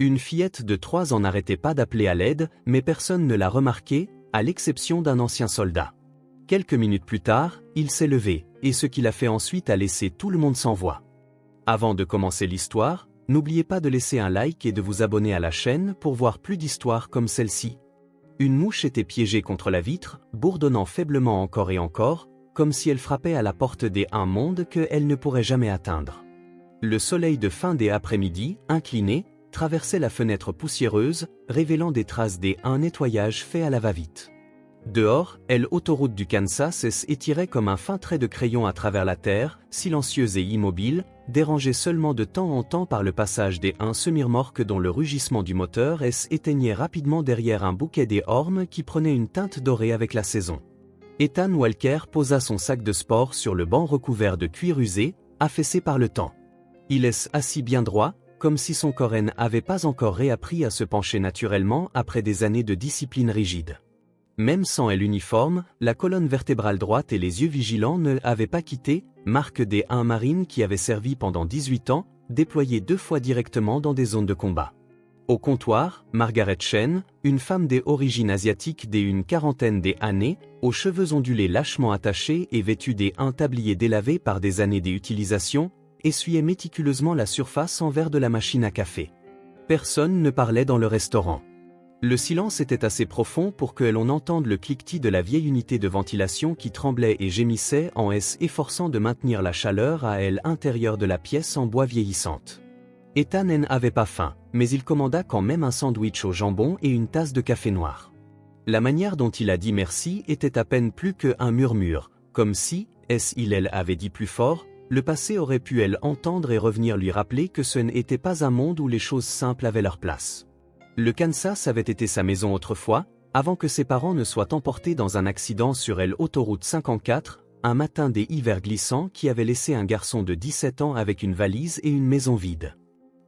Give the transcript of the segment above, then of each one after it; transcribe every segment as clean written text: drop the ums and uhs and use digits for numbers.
Une fillette de 3 ans n'arrêtait pas d'appeler à l'aide, mais personne ne l'a remarqué, à l'exception d'un ancien soldat. Quelques minutes plus tard, il s'est levé, et ce qu'il a fait ensuite a laissé tout le monde sans voix. Avant de commencer l'histoire, n'oubliez pas de laisser un like et de vous abonner à la chaîne pour voir plus d'histoires comme celle-ci. Une mouche était piégée contre la vitre, bourdonnant faiblement encore et encore, comme si elle frappait à la porte un monde qu'elle ne pourrait jamais atteindre. Le soleil de fin des après-midi, incliné, traversait la fenêtre poussiéreuse, révélant des traces un nettoyage fait à la va-vite. Dehors, l'autoroute du Kansas étirait comme un fin trait de crayon à travers la terre, silencieuse et immobile, dérangée seulement de temps en temps par le passage un semi-remorque dont le rugissement du moteur éteignait rapidement derrière un bouquet ormes qui prenait une teinte dorée avec la saison. Ethan Walker posa son sac de sport sur le banc recouvert de cuir usé, affaissé par le temps. Il est assis bien droit, comme si son corps n'avait pas encore réappris à se pencher naturellement après des années de discipline rigide. Même sans l'uniforme, la colonne vertébrale droite et les yeux vigilants ne l'avaient pas quitté, marque un marine qui avait servi pendant 18 ans, déployé 2 fois directement dans des zones de combat. Au comptoir, Margaret Chen, une femme d'origine asiatique d'une quarantaine d'années, aux cheveux ondulés lâchement attachés et vêtue d'un tablier délavé par des années d'utilisation, essuyait méticuleusement la surface en verre de la machine à café. Personne ne parlait dans le restaurant. Le silence était assez profond pour que l'on entende le cliquetis de la vieille unité de ventilation qui tremblait et gémissait en efforçant de maintenir la chaleur à l'intérieur de la pièce en bois vieillissante. Ethan n'avait pas faim, mais il commanda quand même un sandwich au jambon et une tasse de café noir. La manière dont il a dit merci était à peine plus qu'un murmure, comme si, il avait dit plus fort, le passé aurait pu entendre et revenir lui rappeler que ce n'était pas un monde où les choses simples avaient leur place. Le Kansas avait été sa maison autrefois, avant que ses parents ne soient emportés dans un accident sur l'autoroute 54, un matin d'hiver glissant qui avait laissé un garçon de 17 ans avec une valise et une maison vide.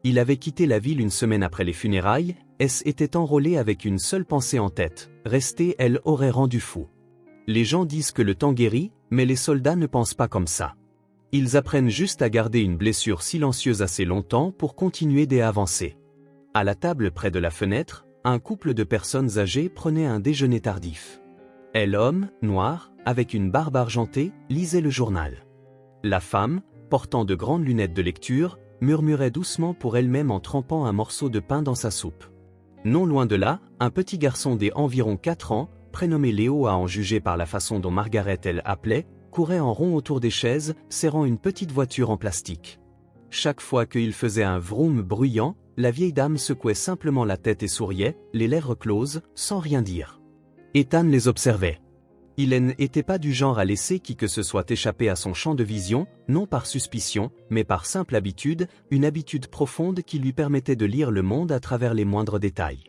Il avait quitté la ville une semaine après les funérailles, était enrôlé avec une seule pensée en tête, rester aurait rendu fou. Les gens disent que le temps guérit, mais les soldats ne pensent pas comme ça. Ils apprennent juste à garder une blessure silencieuse assez longtemps pour continuer d'avancer. À la table près de la fenêtre, un couple de personnes âgées prenait un déjeuner tardif. L'homme, noir, avec une barbe argentée, lisait le journal. La femme, portant de grandes lunettes de lecture, murmurait doucement pour elle-même en trempant un morceau de pain dans sa soupe. Non loin de là, un petit garçon d'environ 4 ans, prénommé Léo à en juger par la façon dont Margaret appelait, courait en rond autour des chaises, serrant une petite voiture en plastique. Chaque fois qu'il faisait un vroom bruyant, la vieille dame secouait simplement la tête et souriait, les lèvres closes, sans rien dire. Ethan les observait. Il n'était pas du genre à laisser qui que ce soit échapper à son champ de vision, non par suspicion, mais par simple habitude, une habitude profonde qui lui permettait de lire le monde à travers les moindres détails.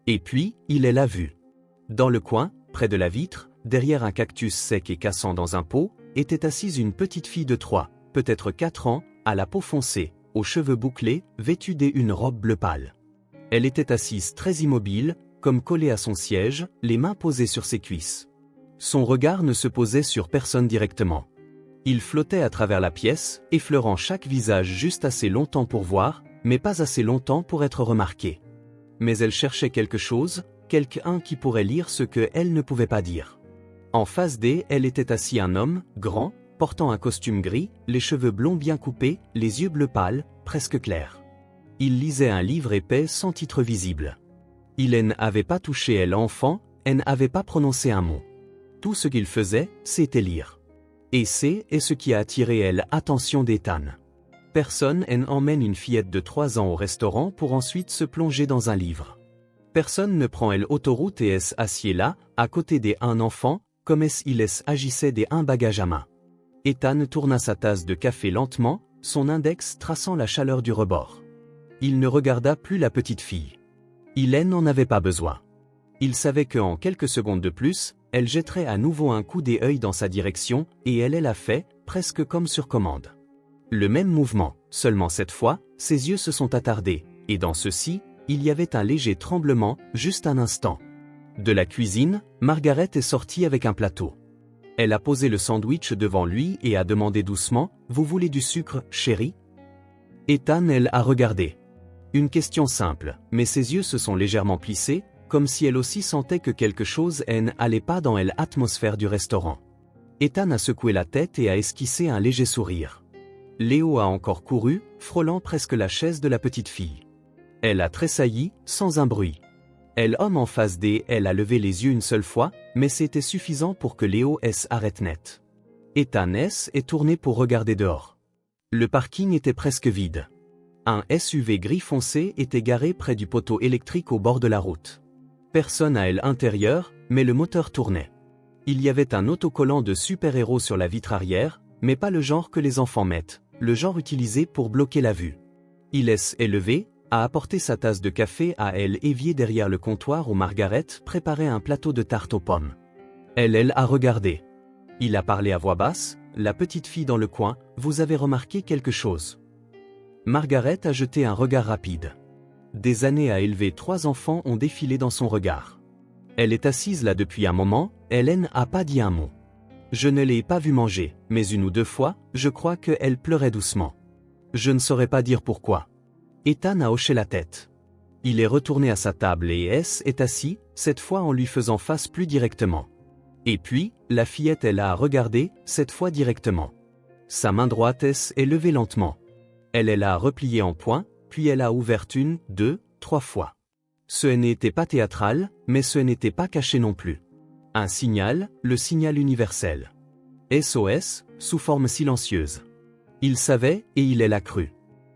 Et puis, il l'a vu. Dans le coin, près de la vitre, derrière un cactus sec et cassant dans un pot, était assise une petite fille de 3, peut-être 4 ans, à la peau foncée, aux cheveux bouclés, vêtue d'une robe bleu pâle. Elle était assise très immobile, comme collée à son siège, les mains posées sur ses cuisses. Son regard ne se posait sur personne directement. Il flottait à travers la pièce, effleurant chaque visage juste assez longtemps pour voir, mais pas assez longtemps pour être remarqué. Mais elle cherchait quelque chose, quelqu'un qui pourrait lire ce qu'elle ne pouvait pas dire. En face elle était assis un homme, grand, portant un costume gris, les cheveux blonds bien coupés, les yeux bleu pâle, presque clairs. Il lisait un livre épais sans titre visible. Il n'avait pas touché l'enfant, n'avait pas prononcé un mot. Tout ce qu'il faisait, c'était lire. Et c'est ce qui a attiré l'attention d'Ethan. Personne n'emmène une fillette de 3 ans au restaurant pour ensuite se plonger dans un livre. Personne ne prend l'autoroute et assied là, à côté d'un enfant, comme il agissait d'un bagage à main. Ethan tourna sa tasse de café lentement, son index traçant la chaleur du rebord. Il ne regarda plus la petite fille. Il n'en avait pas besoin. Il savait qu'en quelques secondes de plus, elle jetterait à nouveau un coup d'œil dans sa direction, et elle l'a fait, presque comme sur commande. Le même mouvement, seulement cette fois, ses yeux se sont attardés, et dans ceux-ci, il y avait un léger tremblement, juste un instant. De la cuisine, Margaret est sortie avec un plateau. Elle a posé le sandwich devant lui et a demandé doucement « Vous voulez du sucre, chérie ?» Ethan a regardé. Une question simple, mais ses yeux se sont légèrement plissés, comme si elle aussi sentait que quelque chose n'allait pas dans l'atmosphère du restaurant. Ethan a secoué la tête et a esquissé un léger sourire. Léo a encore couru, frôlant presque la chaise de la petite fille. Elle a tressailli, sans un bruit. L'homme en face d'elle a levé les yeux une seule fois, mais c'était suffisant pour que Léo s'arrête net. Ethan est tourné pour regarder dehors. Le parking était presque vide. Un SUV gris foncé était garé près du poteau électrique au bord de la route. Personne à l'intérieur, mais le moteur tournait. Il y avait un autocollant de super-héros sur la vitre arrière, mais pas le genre que les enfants mettent, le genre utilisé pour bloquer la vue. Il est levé, a apporté sa tasse de café à l'évier derrière le comptoir où Margaret préparait un plateau de tarte aux pommes. Elle a regardé. Il a parlé à voix basse, la petite fille dans le coin, vous avez remarqué quelque chose? Margaret a jeté un regard rapide. Des années à élever 3 enfants ont défilé dans son regard. Elle est assise là depuis un moment, elle n'a pas dit un mot. Je ne l'ai pas vue manger, mais 1 ou 2 fois, je crois qu'elle pleurait doucement. Je ne saurais pas dire pourquoi. Ethan a hoché la tête. Il est retourné à sa table et est assis, cette fois en lui faisant face plus directement. Et puis, la fillette a regardé, cette fois directement. Sa main droite est levée lentement. Elle a replié en point, puis elle a ouvert 1, 2, 3 fois. Ce n'était pas théâtral, mais ce n'était pas caché non plus. Un signal, le signal universel. SOS, sous forme silencieuse. Il savait, et il l'a cru.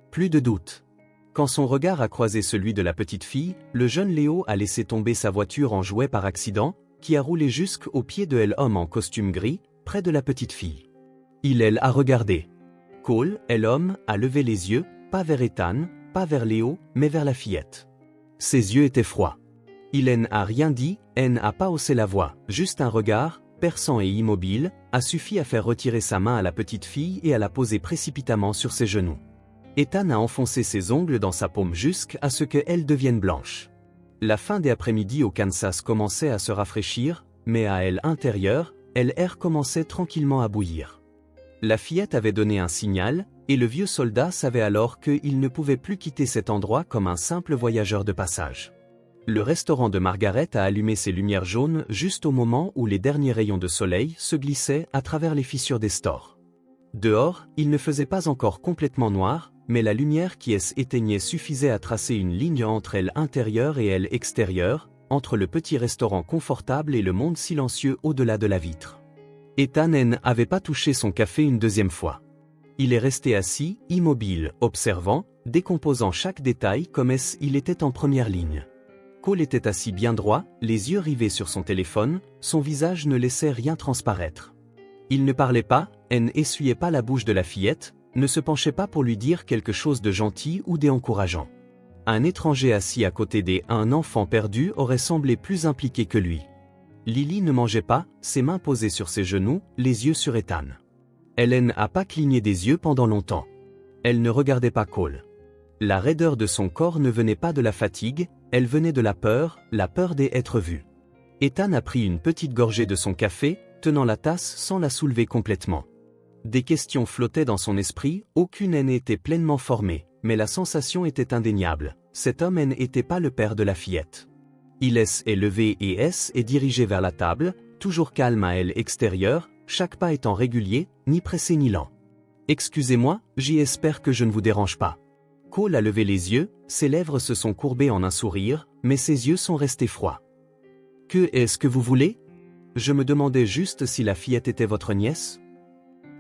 Plus de doute. Quand son regard a croisé celui de la petite fille, le jeune Léo a laissé tomber sa voiture en jouet par accident, qui a roulé jusqu'au pied de l'homme en costume gris, près de la petite fille. Il a regardé. Cole, l'homme, a levé les yeux, pas vers Ethan, pas vers Léo, mais vers la fillette. Ses yeux étaient froids. Il n'a rien dit, n'a pas haussé la voix, juste un regard, perçant et immobile, a suffi à faire retirer sa main à la petite fille et à la poser précipitamment sur ses genoux. Ethan a enfoncé ses ongles dans sa paume jusqu'à ce qu'elle devienne blanche. La fin des après-midi au Kansas commençait à se rafraîchir, mais à l'intérieur, l'air commençait tranquillement à bouillir. La fillette avait donné un signal, et le vieux soldat savait alors qu'il ne pouvait plus quitter cet endroit comme un simple voyageur de passage. Le restaurant de Margaret a allumé ses lumières jaunes juste au moment où les derniers rayons de soleil se glissaient à travers les fissures des stores. Dehors, il ne faisait pas encore complètement noir, mais la lumière qui s'éteignait suffisait à tracer une ligne entre l'intérieur et l'extérieur, entre le petit restaurant confortable et le monde silencieux au-delà de la vitre. Ethan n'avait pas touché son café une deuxième fois. Il est resté assis, immobile, observant, décomposant chaque détail comme s'il était en première ligne. Cole était assis bien droit, les yeux rivés sur son téléphone, son visage ne laissait rien transparaître. Il ne parlait pas, n'essuyait pas la bouche de la fillette, ne se penchait pas pour lui dire quelque chose de gentil ou d'encourageant. Un étranger assis à côté d'un enfant perdu aurait semblé plus impliqué que lui. Lily ne mangeait pas, ses mains posées sur ses genoux, les yeux sur Ethan. Elle n'a pas cligné des yeux pendant longtemps. Elle ne regardait pas Cole. La raideur de son corps ne venait pas de la fatigue, elle venait de la peur d'être vue. Ethan a pris une petite gorgée de son café, tenant la tasse sans la soulever complètement. Des questions flottaient dans son esprit, aucune n'était pleinement formée, mais la sensation était indéniable. Cet homme n'était pas le père de la fillette. Il est levé et est dirigé vers la table, toujours calme à l'extérieur, chaque pas étant régulier, ni pressé ni lent. « Excusez-moi, j'espère que je ne vous dérange pas. » Cole a levé les yeux, ses lèvres se sont courbées en un sourire, mais ses yeux sont restés froids. « Que est-ce que vous voulez? Je me demandais juste si la fillette était votre nièce. »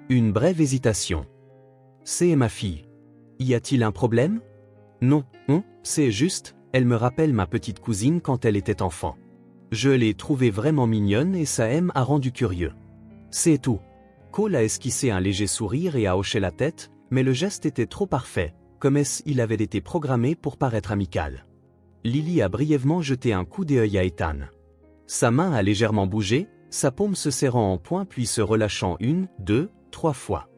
Une brève hésitation. « C'est ma fille. Y a-t-il un problème? » Non, c'est juste, elle me rappelle ma petite cousine quand elle était enfant. Je l'ai trouvée vraiment mignonne et ça m'a rendu curieux. C'est tout. Cole a esquissé un léger sourire et a hoché la tête, mais le geste était trop parfait, comme s'il avait été programmé pour paraître amical. Lily a brièvement jeté un coup d'œil à Ethan. Sa main a légèrement bougé, sa paume se serrant en point puis se relâchant 1, 2, 3 fois.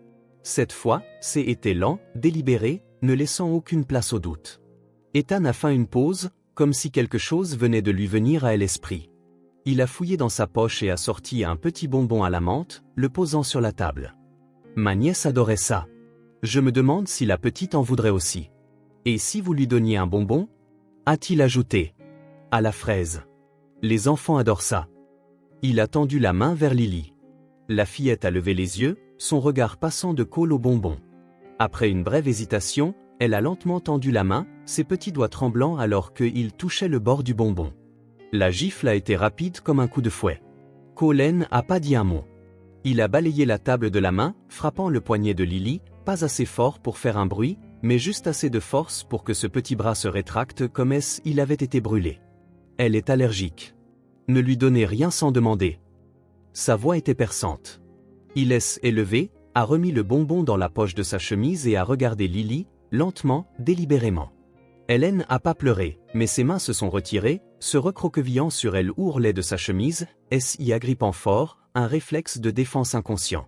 Cette fois, c'était lent, délibéré, ne laissant aucune place au doute. Ethan a fait une pause, comme si quelque chose venait de lui venir à l'esprit. Il a fouillé dans sa poche et a sorti un petit bonbon à la menthe, le posant sur la table. Ma nièce adorait ça. Je me demande si la petite en voudrait aussi. Et si vous lui donniez un bonbon? A-t-il ajouté. À la fraise. Les enfants adorent ça. Il a tendu la main vers Lily. La fillette a levé les yeux, son regard passant de Cole au bonbon. Après une brève hésitation, elle a lentement tendu la main, ses petits doigts tremblants alors qu'il touchait le bord du bonbon. La gifle a été rapide comme un coup de fouet. Cole n'a pas dit un mot. Il a balayé la table de la main, frappant le poignet de Lily, pas assez fort pour faire un bruit, mais juste assez de force pour que ce petit bras se rétracte comme s'il avait été brûlé. Elle est allergique. Ne lui donnez rien sans demander. Sa voix était perçante. Il est élevé, a remis le bonbon dans la poche de sa chemise et a regardé Lily, lentement, délibérément. Hélène n'a pas pleuré, mais ses mains se sont retirées, se recroquevillant sur elle ourlet de sa chemise, y agrippant fort, un réflexe de défense inconscient.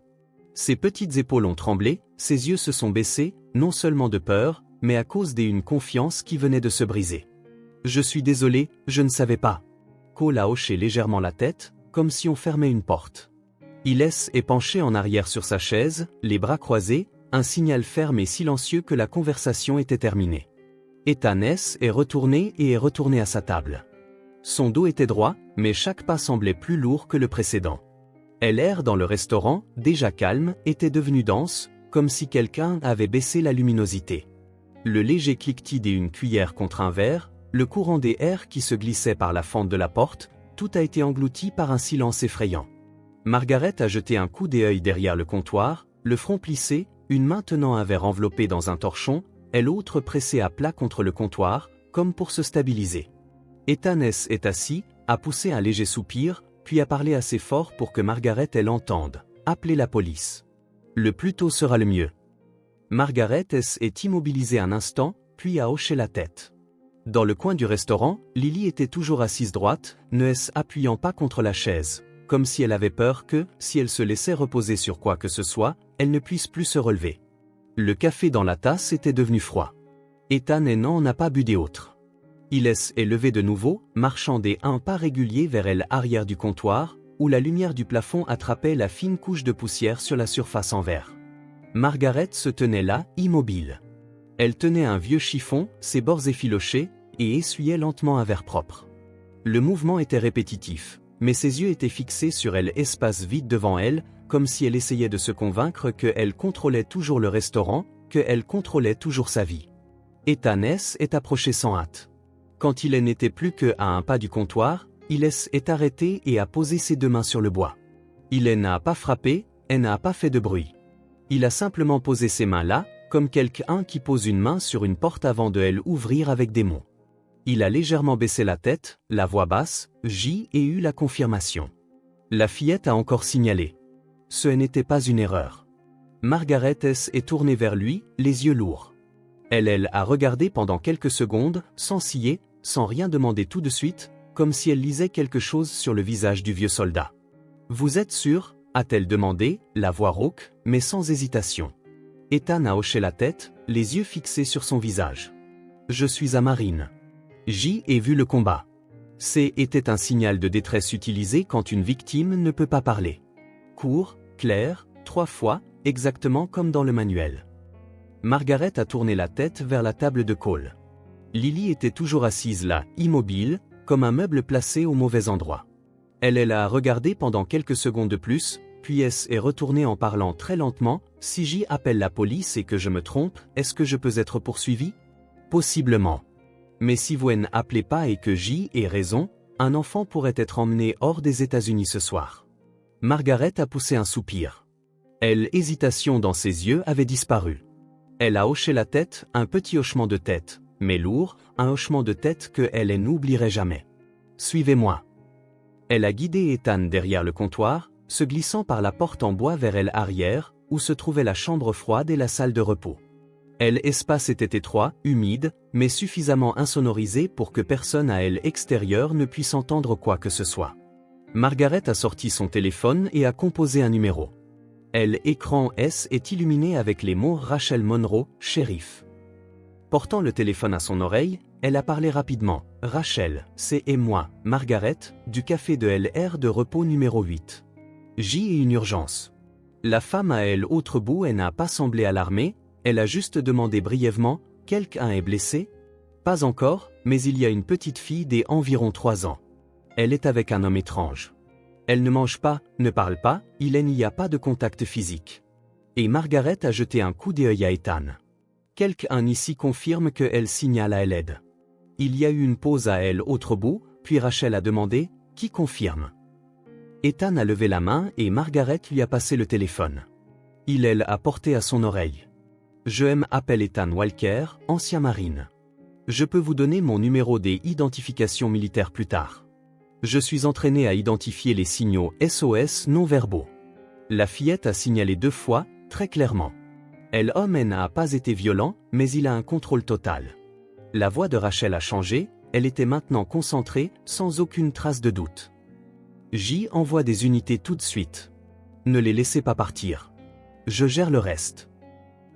Ses petites épaules ont tremblé, ses yeux se sont baissés, non seulement de peur, mais à cause d'une confiance qui venait de se briser. Je suis désolé, je ne savais pas. Cole a hoché légèrement la tête, comme si on fermait une porte. Il est penché en arrière sur sa chaise, les bras croisés, un signal ferme et silencieux que la conversation était terminée. Ethan est retourné à sa table. Son dos était droit, mais chaque pas semblait plus lourd que le précédent. L'air dans le restaurant, déjà calme, était devenu dense, comme si quelqu'un avait baissé la luminosité. Le léger cliquetis d'une cuillère contre un verre, le courant des airs qui se glissait par la fente de la porte, tout a été englouti par un silence effrayant. Margaret a jeté un coup d'œil derrière le comptoir, le front plissé, une main tenant un verre enveloppé dans un torchon, et l'autre pressée à plat contre le comptoir, comme pour se stabiliser. Ethan est assis, a poussé un léger soupir, puis a parlé assez fort pour que Margaret l'entende. Appelez la police. Le plus tôt sera le mieux. Margaret est immobilisée un instant, puis a hoché la tête. Dans le coin du restaurant, Lily était toujours assise droite, ne appuyant pas contre la chaise, comme si elle avait peur que, si elle se laissait reposer sur quoi que ce soit, elle ne puisse plus se relever. Le café dans la tasse était devenu froid. Ethan n'en a pas bu des autres. Il est levé de nouveau, marchant des un pas réguliers vers l'arrière du comptoir, où la lumière du plafond attrapait la fine couche de poussière sur la surface en verre. Margaret se tenait là, immobile. Elle tenait un vieux chiffon, ses bords effilochés, et essuyait lentement un verre propre. Le mouvement était répétitif, mais ses yeux étaient fixés sur l'espace vide devant elle, comme si elle essayait de se convaincre qu'elle contrôlait toujours le restaurant, qu'elle contrôlait toujours sa vie. Ethan est approché sans hâte. Quand il n'était plus qu'à un pas du comptoir, il est arrêté et a posé ses deux mains sur le bois. Il n'a pas frappé, elle n'a pas fait de bruit. Il a simplement posé ses mains là, comme quelqu'un qui pose une main sur une porte avant de l'ouvrir avec des mots. Il a légèrement baissé la tête, la voix basse, et eu la confirmation. La fillette a encore signalé. Ce n'était pas une erreur. Margaret est tournée vers lui, les yeux lourds. Elle a regardé pendant quelques secondes, sans scier, sans rien demander tout de suite, comme si elle lisait quelque chose sur le visage du vieux soldat. « Vous êtes sûr ?» a-t-elle demandé, la voix rauque, mais sans hésitation. Ethan a hoché la tête, les yeux fixés sur son visage. « Je suis à Marine. J'ai vu le combat. Était un signal de détresse utilisé quand une victime ne peut pas parler. Court, clair, 3 fois, exactement comme dans le manuel. » Margaret a tourné la tête vers la table de Cole. Lily était toujours assise là, immobile, comme un meuble placé au mauvais endroit. Elle a regardé pendant quelques secondes de plus, puis est retournée en parlant très lentement. « Si j'y appelle la police et que je me trompe, est-ce que je peux être poursuivi? Possiblement. Mais si vous n'appelez pas et que j'y ai raison, un enfant pourrait être emmené hors des États-Unis ce soir. » Margaret a poussé un soupir. L'hésitation dans ses yeux avait disparu. Elle a hoché la tête, un petit hochement de tête, mais lourd, un hochement de tête qu'elle n'oublierait jamais. « Suivez-moi. » Elle a guidé Ethan derrière le comptoir, se glissant par la porte en bois vers l'arrière, où se trouvait la chambre froide et la salle de repos. L'espace était étroit, humide, mais suffisamment insonorisé pour que personne à l'extérieur ne puisse entendre quoi que ce soit. Margaret a sorti son téléphone et a composé un numéro. L'écran est illuminé avec les mots Rachel Monroe, shérif. Portant le téléphone à son oreille, elle a parlé rapidement. « Rachel, c'est moi, Margaret, du café de LR de repos numéro 8. J'ai une urgence. » La femme à l'autre bout n'a pas semblé alarmée, elle a juste demandé brièvement « Quelqu'un est blessé? Pas encore, mais il y a une petite fille d'environ 3 ans. Elle est avec un homme étrange. Elle ne mange pas, ne parle pas, il n'y a pas de contact physique. Et Margaret a jeté un coup d'œil à Ethan. Quelqu'un ici confirme qu'elle signale à l'aide. Il y a eu une pause à elle autre bout, puis Rachel a demandé « Qui confirme ?» Ethan a levé la main et Margaret lui a passé le téléphone. Elle a porté à son oreille. « Je m'appelle Ethan Walker, ancien marine. Je peux vous donner mon numéro d'identification militaire plus tard. Je suis entraîné à identifier les signaux SOS non-verbaux. » La fillette a signalé 2 fois, très clairement. L'homme n'a pas été violent, mais il a un contrôle total. La voix de Rachel a changé, elle était maintenant concentrée, sans aucune trace de doute. J envoie des unités tout de suite. Ne les laissez pas partir. Je gère le reste.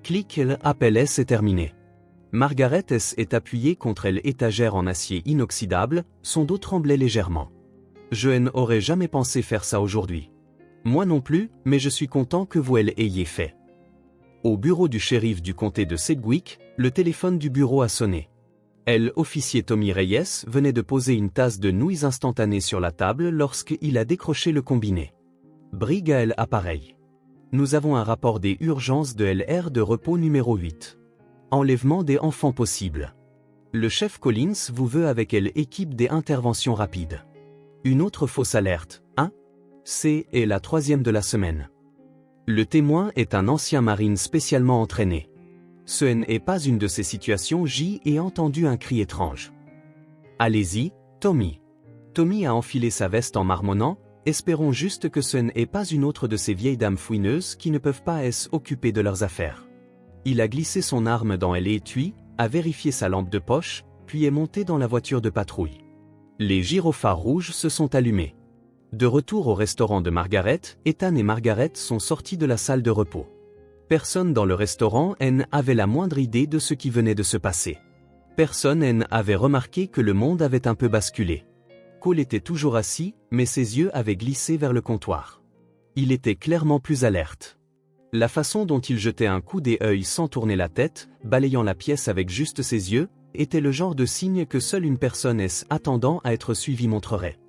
Clic, l'appel S est terminé. Margaret S est appuyée contre l'étagère en acier inoxydable, son dos tremblait légèrement. Je n'aurais jamais pensé faire ça aujourd'hui. Moi non plus, mais je suis content que vous l'ayez fait. Au bureau du shérif du comté de Sedgwick, le téléphone du bureau a sonné. L'officier Tommy Reyes venait de poser une tasse de nouilles instantanées sur la table lorsqu'il a décroché le combiné. Brigue à l'appareil. Nous avons un rapport des urgences de l'R de repos numéro 8. Enlèvement des enfants possible. Le chef Collins vous veut avec l'équipe des interventions rapides. Une autre fausse alerte, hein? C'est la 3e de la semaine. Le témoin est un ancien marine spécialement entraîné. Ce n'est pas une de ces situations. J ai entendu un cri étrange. Allez-y, Tommy. Tommy a enfilé sa veste en marmonnant, espérons juste que ce n'est pas une autre de ces vieilles dames fouineuses qui ne peuvent pas s'occuper de leurs affaires. Il a glissé son arme dans l'étui, a vérifié sa lampe de poche, puis est monté dans la voiture de patrouille. Les gyrophares rouges se sont allumés. De retour au restaurant de Margaret, Ethan et Margaret sont sortis de la salle de repos. Personne dans le restaurant n'avait la moindre idée de ce qui venait de se passer. Personne n'avait remarqué que le monde avait un peu basculé. Cole était toujours assis, mais ses yeux avaient glissé vers le comptoir. Il était clairement plus alerte. La façon dont il jetait un coup d'œil sans tourner la tête, balayant la pièce avec juste ses yeux, était le genre de signe que seule une personne attendant à être suivie montrerait.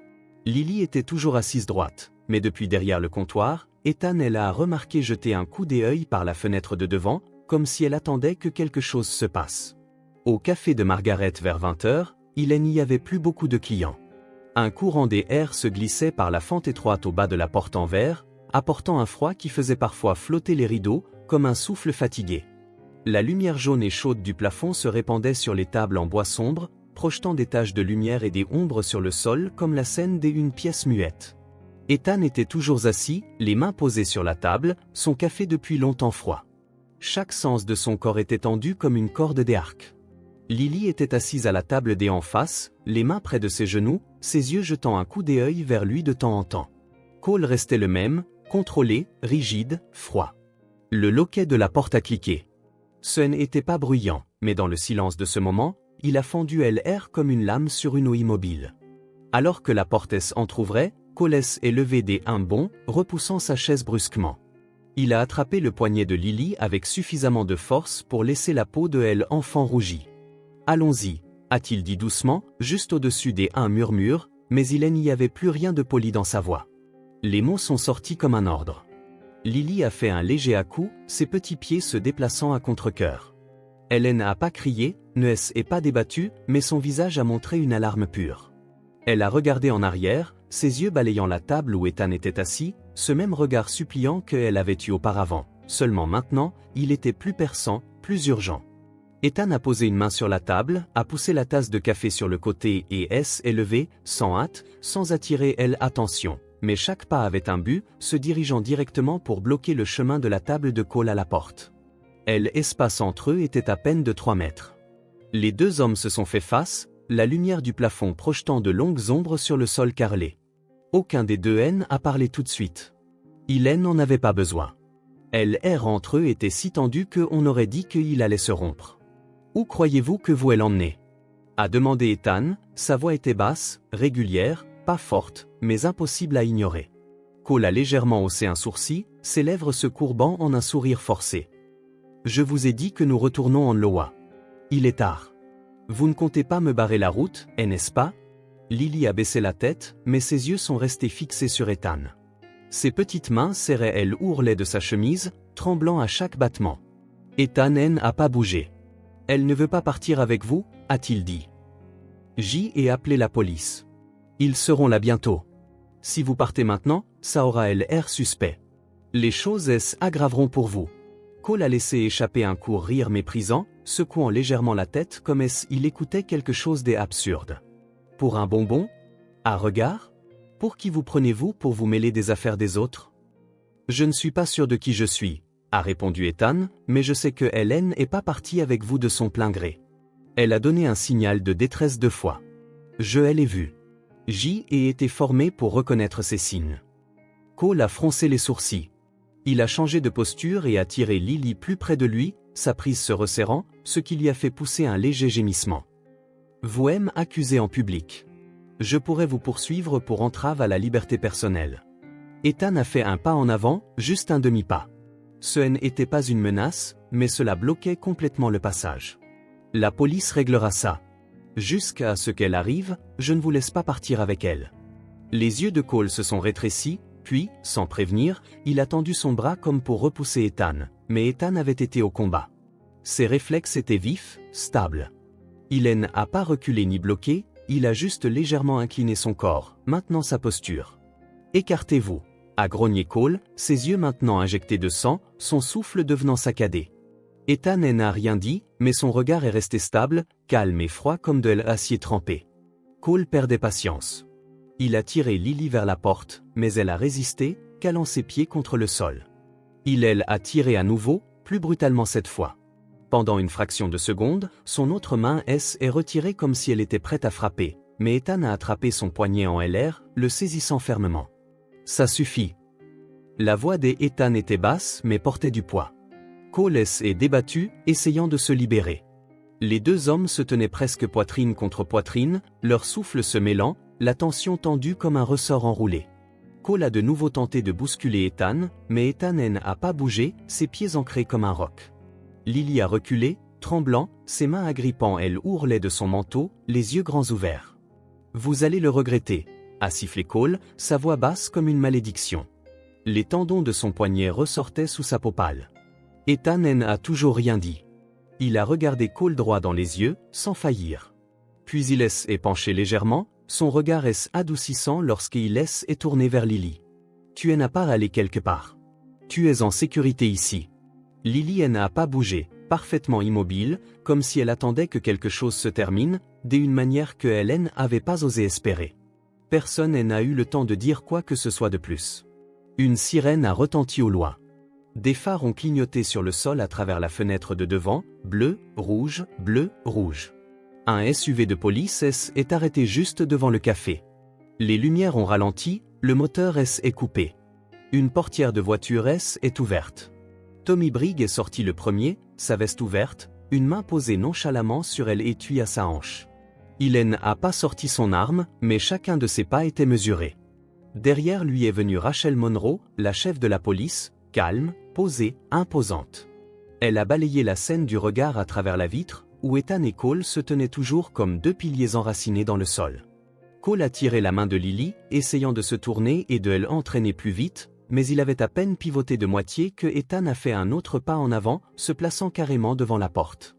Lily était toujours assise droite, mais depuis derrière le comptoir, Ethan a remarqué jeter un coup d'œil par la fenêtre de devant, comme si elle attendait que quelque chose se passe. Au café de Margaret vers 20h, il n'y avait plus beaucoup de clients. Un courant d'air se glissait par la fente étroite au bas de la porte en verre, apportant un froid qui faisait parfois flotter les rideaux, comme un souffle fatigué. La lumière jaune et chaude du plafond se répandait sur les tables en bois sombre, projetant des taches de lumière et des ombres sur le sol comme la scène d'une pièce muette. Ethan était toujours assis, les mains posées sur la table, son café depuis longtemps froid. Chaque sens de son corps était tendu comme une corde d'arc. Lily était assise à la table en face, les mains près de ses genoux, ses yeux jetant un coup d'œil vers lui de temps en temps. Cole restait le même, contrôlé, rigide, froid. Le loquet de la porte a cliqué. Ce n'était pas bruyant, mais dans le silence de ce moment, il a fendu l'air comme une lame sur une eau immobile. Alors que la porte s'entrouvrait, Cole est levé un bond, repoussant sa chaise brusquement. Il a attrapé le poignet de Lily avec suffisamment de force pour laisser la peau de l'enfant rougie. « Allons-y » a-t-il dit doucement, juste au-dessus d'un murmure, mais il n'y avait plus rien de poli dans sa voix. Les mots sont sortis comme un ordre. Lily a fait un léger à-coup, ses petits pieds se déplaçant à contre-cœur. Elle n'a pas crié, ne s'est pas débattue, mais son visage a montré une alarme pure. Elle a regardé en arrière, ses yeux balayant la table où Ethan était assis, ce même regard suppliant qu'elle avait eu auparavant. Seulement maintenant, il était plus perçant, plus urgent. Ethan a posé une main sur la table, a poussé la tasse de café sur le côté et s'est levé, sans hâte, sans attirer l'attention. Mais chaque pas avait un but, se dirigeant directement pour bloquer le chemin de la table de Cole à la porte. L'espace entre eux était à peine de 3 mètres. Les deux hommes se sont fait face, la lumière du plafond projetant de longues ombres sur le sol carrelé. Aucun des deux a parlé tout de suite. Il n'en avait pas besoin. L'air entre eux était si tendu qu'on aurait dit qu'il allait se rompre. « Où croyez-vous que vous l'emmenez » a demandé Ethan, sa voix était basse, régulière, pas forte, mais impossible à ignorer. Cole a légèrement haussé un sourcil, ses lèvres se courbant en un sourire forcé. « Je vous ai dit que nous retournons en Iowa. il est tard. Vous ne comptez pas me barrer la route, n'est-ce pas? Lily a baissé la tête, mais ses yeux sont restés fixés sur Ethan. Ses petites mains serraient elle ourlet de sa chemise, tremblant à chaque battement. Ethan n'a pas bougé. Elle ne veut pas partir avec vous, a-t-il dit. J et appelé la police. Ils seront là bientôt. Si vous partez maintenant, ça aura l'air suspect. Les choses s'aggraveront pour vous. Cole a laissé échapper un court rire méprisant, secouant légèrement la tête comme s'il écoutait quelque chose d'absurde. Pour un bonbon? À regard? Pour qui vous prenez-vous pour vous mêler des affaires des autres? Je ne suis pas sûr de qui je suis, a répondu Ethan, mais je sais que Hélène n'est pas partie avec vous de son plein gré. Elle a donné un signal de détresse 2 fois. Je l'ai vu. J ai été formé pour reconnaître ces signes. Cole a froncé les sourcils. Il a changé de posture et a tiré Lily plus près de lui, sa prise se resserrant, ce qui lui a fait pousser un léger gémissement. Vous m'accusez en public. Je pourrais vous poursuivre pour entrave à la liberté personnelle. Ethan a fait un pas en avant, juste un demi-pas. Ce n'était pas une menace, mais cela bloquait complètement le passage. La police réglera ça. Jusqu'à ce qu'elle arrive, je ne vous laisse pas partir avec elle. Les yeux de Cole se sont rétrécis, puis, sans prévenir, il a tendu son bras comme pour repousser Ethan, mais Ethan avait été au combat. Ses réflexes étaient vifs, stables. Il n'a pas reculé ni bloqué, il a juste légèrement incliné son corps, maintenant sa posture. Écartez-vous, a grogné Cole, ses yeux maintenant injectés de sang, son souffle devenant saccadé. Ethan n'a rien dit, mais son regard est resté stable, calme et froid comme de l'acier trempé. Cole perdait patience. Il a tiré Lily vers la porte, mais elle a résisté, calant ses pieds contre le sol. Elle a tiré à nouveau, plus brutalement cette fois. Pendant une fraction de seconde, son autre main est retirée comme si elle était prête à frapper, mais Ethan a attrapé son poignet en LR, le saisissant fermement. Ça suffit. La voix d'Ethan était basse mais portait du poids. Cole est débattu, essayant de se libérer. Les 2 hommes se tenaient presque poitrine contre poitrine, leur souffle se mêlant, la tension tendue comme un ressort enroulé. Cole a de nouveau tenté de bousculer Ethan, mais Ethan n'a pas bougé, ses pieds ancrés comme un roc. Lily a reculé, tremblant, ses mains agrippant elle ourlait de son manteau, les yeux grands ouverts. Vous allez le regretter, a sifflé Cole, sa voix basse comme une malédiction. Les tendons de son poignet ressortaient sous sa peau pâle. Ethan n'a toujours rien dit. Il a regardé Cole droit dans les yeux, sans faillir. Puis il est penché légèrement, son regard est adoucissant lorsqu'il est tourné vers Lily. Tu n'as pas allé quelque part. Tu es en sécurité ici. Lily n'a pas bougé, parfaitement immobile, comme si elle attendait que quelque chose se termine, d'une manière que Hélène n'avait pas osé espérer. Personne n'a eu le temps de dire quoi que ce soit de plus. Une sirène a retenti au loin. Des phares ont clignoté sur le sol à travers la fenêtre de devant, bleu, rouge, bleu, rouge. Un SUV de police est arrêté juste devant le café. Les lumières ont ralenti, le moteur est coupé. Une portière de voiture est ouverte. Tommy Briggs est sorti le premier, sa veste ouverte, une main posée nonchalamment sur elle étui à sa hanche. Il n'a pas sorti son arme, mais chacun de ses pas était mesuré. Derrière lui est venue Rachel Monroe, la chef de la police, calme, posée, imposante. Elle a balayé la scène du regard à travers la vitre, où Ethan et Cole se tenaient toujours comme 2 piliers enracinés dans le sol. Cole a tiré la main de Lily, essayant de se tourner et de l'entraîner plus vite, mais il avait à peine pivoté de moitié que Ethan a fait un autre pas en avant, se plaçant carrément devant la porte.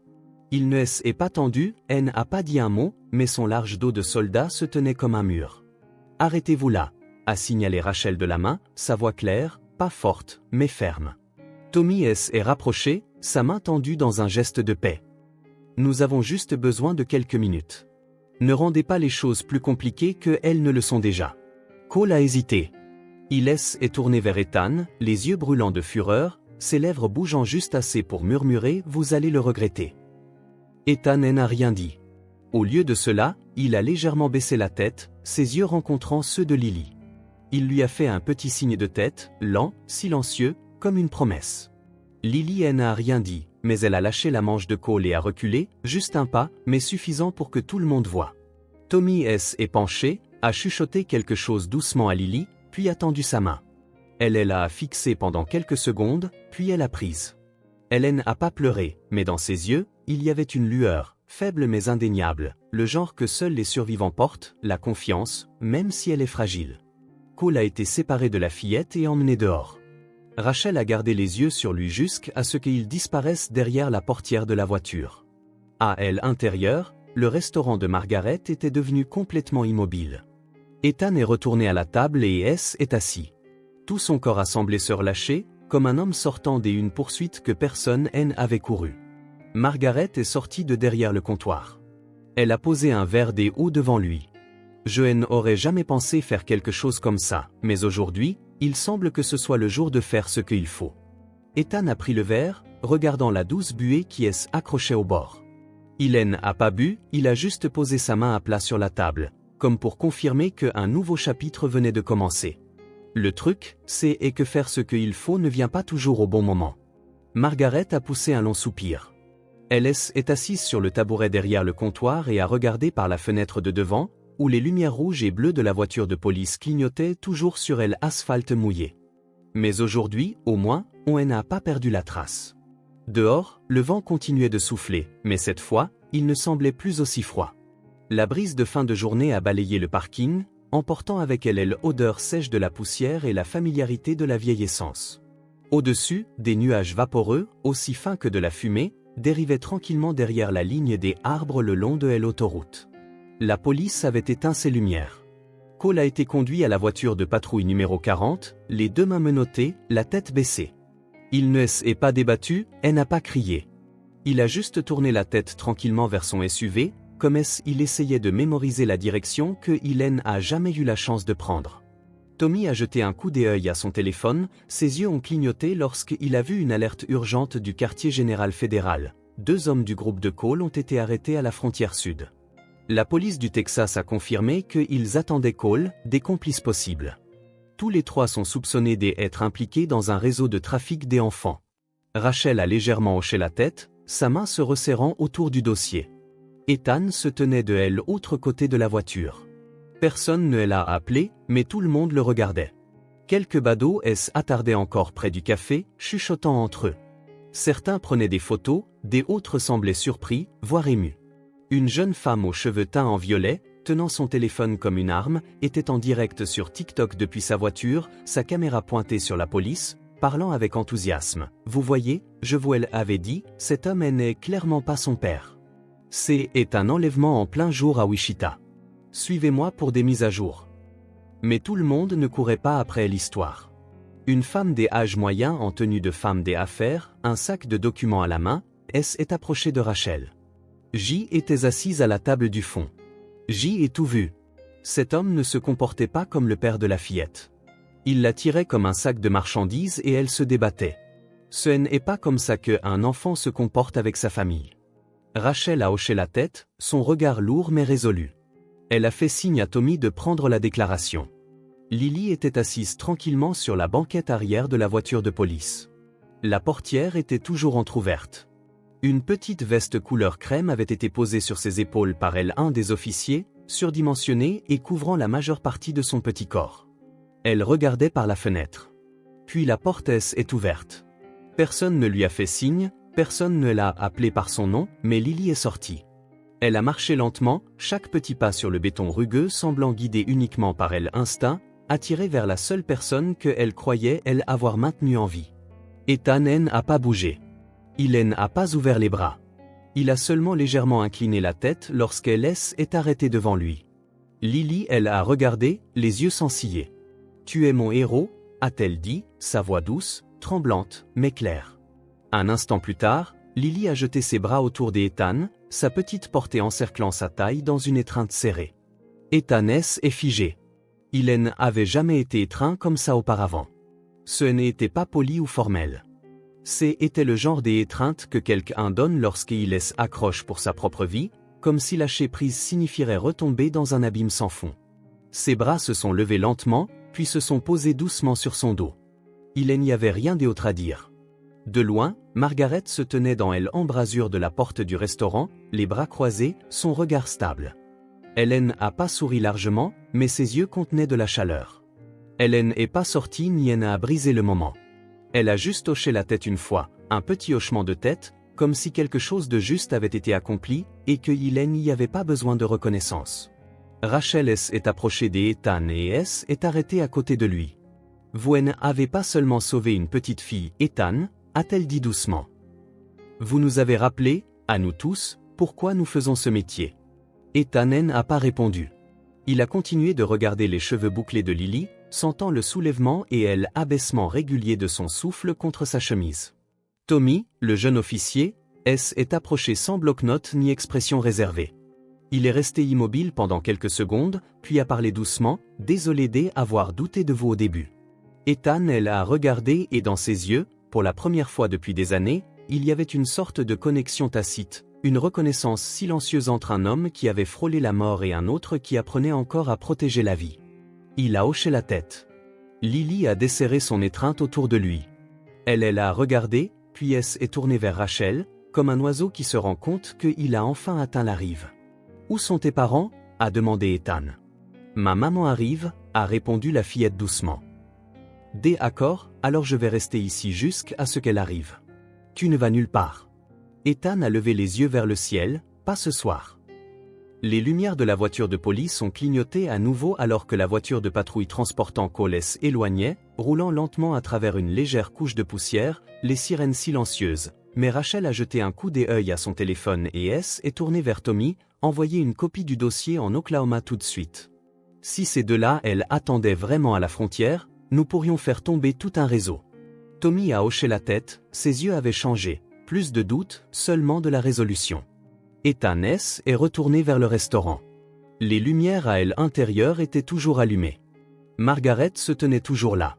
Il ne s'est pas tendu, n'a pas dit un mot, mais son large dos de soldat se tenait comme un mur. « Arrêtez-vous là », a signalé Rachel de la main, sa voix claire, pas forte, mais ferme. Tommy est rapproché, sa main tendue dans un geste de paix. « Nous avons juste besoin de quelques minutes. Ne rendez pas les choses plus compliquées qu'elles ne le sont déjà. » Cole a hésité. Il est tourné vers Ethan, les yeux brûlants de fureur, ses lèvres bougeant juste assez pour murmurer « Vous allez le regretter ». Ethan n'a rien dit. Au lieu de cela, il a légèrement baissé la tête, ses yeux rencontrant ceux de Lily. Il lui a fait un petit signe de tête, lent, silencieux, comme une promesse. Lily n'a rien dit, mais elle a lâché la manche de Cole et a reculé, juste un pas, mais suffisant pour que tout le monde voie. Tommy est penché, a chuchoté quelque chose doucement à Lily, puis a tendu sa main. Elle l'a fixée pendant quelques secondes, puis elle a prise. Elle n'a pas pleuré, mais dans ses yeux, il y avait une lueur, faible mais indéniable, le genre que seuls les survivants portent, la confiance, même si elle est fragile. Cole a été séparé de la fillette et emmené dehors. Rachel a gardé les yeux sur lui jusqu'à ce qu'il disparaisse derrière la portière de la voiture. À l'intérieur, le restaurant de Margaret était devenu complètement immobile. Ethan est retourné à la table et est assis. Tout son corps a semblé se relâcher, comme un homme sortant d'une poursuite que personne n'avait couru. Margaret est sortie de derrière le comptoir. Elle a posé un verre d'eau devant lui. Je n'aurais jamais pensé faire quelque chose comme ça, mais aujourd'hui, il semble que ce soit le jour de faire ce qu'il faut. Ethan a pris le verre, regardant la douce buée qui est accrochée au bord. Il n'a pas bu, il a juste posé sa main à plat sur la table, comme pour confirmer qu'un nouveau chapitre venait de commencer. Le truc, c'est que faire ce qu'il faut ne vient pas toujours au bon moment. Margaret a poussé un long soupir. Elle est assise sur le tabouret derrière le comptoir et a regardé par la fenêtre de devant, où les lumières rouges et bleues de la voiture de police clignotaient toujours sur l'asphalte mouillé. Mais aujourd'hui, au moins, on n'a pas perdu la trace. Dehors, le vent continuait de souffler, mais cette fois, il ne semblait plus aussi froid. La brise de fin de journée a balayé le parking, emportant avec elle l'odeur sèche de la poussière et la familiarité de la vieille essence. Au-dessus, des nuages vaporeux, aussi fins que de la fumée, dérivaient tranquillement derrière la ligne des arbres le long de l'autoroute. La police avait éteint ses lumières. Cole a été conduit à la voiture de patrouille numéro 40, les deux mains menottées, la tête baissée. Il ne s'est pas débattu, elle n'a pas crié. Il a juste tourné la tête tranquillement vers son SUV, comme il essayait de mémoriser la direction qu'il n'a jamais eu la chance de prendre. Tommy a jeté un coup d'œil à son téléphone, ses yeux ont clignoté lorsqu'il a vu une alerte urgente du quartier général fédéral. 2 hommes du groupe de Cole ont été arrêtés à la frontière sud. La police du Texas a confirmé qu'ils attendaient Cole, des complices possibles. Tous les 3 sont soupçonnés d'être impliqués dans un réseau de trafic des enfants. Rachel a légèrement hoché la tête, sa main se resserrant autour du dossier. Ethan se tenait de l'autre côté de la voiture. Personne ne l'a appelé, mais tout le monde le regardait. Quelques badauds s'attardaient encore près du café, chuchotant entre eux. Certains prenaient des photos, des autres semblaient surpris, voire émus. Une jeune femme aux cheveux teints en violet, tenant son téléphone comme une arme, était en direct sur TikTok depuis sa voiture, sa caméra pointée sur la police, parlant avec enthousiasme. « Vous voyez, je vous l'avais dit, cet homme n'est clairement pas son père. C'est un enlèvement en plein jour à Wichita. Suivez-moi pour des mises à jour. » Mais tout le monde ne courait pas après l'histoire. Une femme des âges moyens en tenue de femme des affaires, un sac de documents à la main, est approchée de Rachel. J était assise à la table du fond. J est tout vu. Cet homme ne se comportait pas comme le père de la fillette. Il la tirait comme un sac de marchandises et elle se débattait. Ce n'est pas comme ça qu'un enfant se comporte avec sa famille. Rachel a hoché la tête, son regard lourd mais résolu. Elle a fait signe à Tommy de prendre la déclaration. Lily était assise tranquillement sur la banquette arrière de la voiture de police. La portière était toujours entrouverte. Une petite veste couleur crème avait été posée sur ses épaules par un des officiers, surdimensionné et couvrant la majeure partie de son petit corps. Elle regardait par la fenêtre. Puis la porte est ouverte. Personne ne lui a fait signe, personne ne l'a appelé par son nom, mais Lily est sortie. Elle a marché lentement, chaque petit pas sur le béton rugueux semblant guidé uniquement par l'instinct, attirée vers la seule personne qu'elle croyait avoir maintenue en vie. Ethan n'a pas bougé. Il n'a pas ouvert les bras. Il a seulement légèrement incliné la tête lorsqu'elle est arrêtée devant lui. Lily, elle a regardé, les yeux sans ciller. « Tu es mon héros », a-t-elle dit, sa voix douce, tremblante, mais claire. Un instant plus tard, Lily a jeté ses bras autour d'Ethan, sa petite portée encerclant sa taille dans une étreinte serrée. Ethan est figé. Il n'avait jamais été étreint comme ça auparavant. Ce n'était pas poli ou formel. C'était le genre d'étreinte que quelqu'un donne lorsqu'il s'accroche pour sa propre vie, comme si lâcher prise signifierait retomber dans un abîme sans fond. Ses bras se sont levés lentement, puis se sont posés doucement sur son dos. Il n'y avait rien d'autre à dire. De loin, Margaret se tenait dans l'embrasure de la porte du restaurant, les bras croisés, son regard stable. Elle n'a pas souri largement, mais ses yeux contenaient de la chaleur. Elle n'est pas sortie ni n'a brisé le moment. Elle a juste hoché la tête une fois, un petit hochement de tête, comme si quelque chose de juste avait été accompli, et que Hélène n'y avait pas besoin de reconnaissance. Rachel est approchée d'Ethan et est arrêtée à côté de lui. « Vous n'avez pas seulement sauvé une petite fille, Ethan », a-t-elle dit doucement. « Vous nous avez rappelé, à nous tous, pourquoi nous faisons ce métier. » Ethan n'a pas répondu. Il a continué de regarder les cheveux bouclés de Lily, sentant le soulèvement et l'abaissement régulier de son souffle contre sa chemise. Tommy, le jeune officier, est approché sans bloc-notes ni expression réservée. Il est resté immobile pendant quelques secondes, puis a parlé doucement, « Désolé d'avoir douté de vous au début. » Ethan a regardé et dans ses yeux, pour la première fois depuis des années, il y avait une sorte de connexion tacite, une reconnaissance silencieuse entre un homme qui avait frôlé la mort et un autre qui apprenait encore à protéger la vie. Il a hoché la tête. Lily a desserré son étreinte autour de lui. Elle a regardé, puis est tournée vers Rachel, comme un oiseau qui se rend compte qu'il a enfin atteint la rive. « Où sont tes parents ?» a demandé Ethan. « Ma maman arrive », a répondu la fillette doucement. « D'accord, alors je vais rester ici jusqu'à ce qu'elle arrive. »« Tu ne vas nulle part. » Ethan a levé les yeux vers le ciel, « Pas ce soir. » Les lumières de la voiture de police ont clignoté à nouveau alors que la voiture de patrouille transportant Cole s'éloignait, roulant lentement à travers une légère couche de poussière, les sirènes silencieuses. Mais Rachel a jeté un coup d'œil à son téléphone et est tournée vers Tommy, envoyer une copie du dossier en Oklahoma tout de suite. Si ces deux-là, attendaient vraiment à la frontière, nous pourrions faire tomber tout un réseau. Tommy a hoché la tête, ses yeux avaient changé, plus de doute, seulement de la résolution. Ethan est retourné vers le restaurant. Les lumières à l'intérieur étaient toujours allumées. Margaret se tenait toujours là.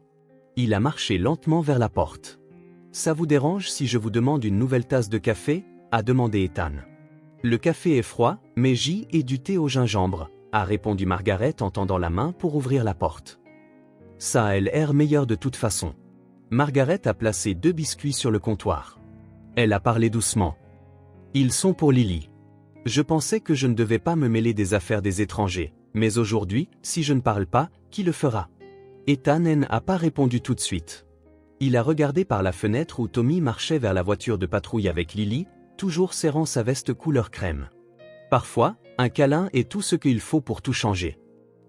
Il a marché lentement vers la porte. « Ça vous dérange si je vous demande une nouvelle tasse de café ?» a demandé Ethan. « Le café est froid, mais j'y ai du thé au gingembre », a répondu Margaret en tendant la main pour ouvrir la porte. « Ça a l'air meilleur de toute façon. » Margaret a placé 2 biscuits sur le comptoir. Elle a parlé doucement. « Ils sont pour Lily. Je pensais que je ne devais pas me mêler des affaires des étrangers, mais aujourd'hui, si je ne parle pas, qui le fera ?» Ethan n'a pas répondu tout de suite. Il a regardé par la fenêtre où Tommy marchait vers la voiture de patrouille avec Lily, toujours serrant sa veste couleur crème. Parfois, un câlin est tout ce qu'il faut pour tout changer.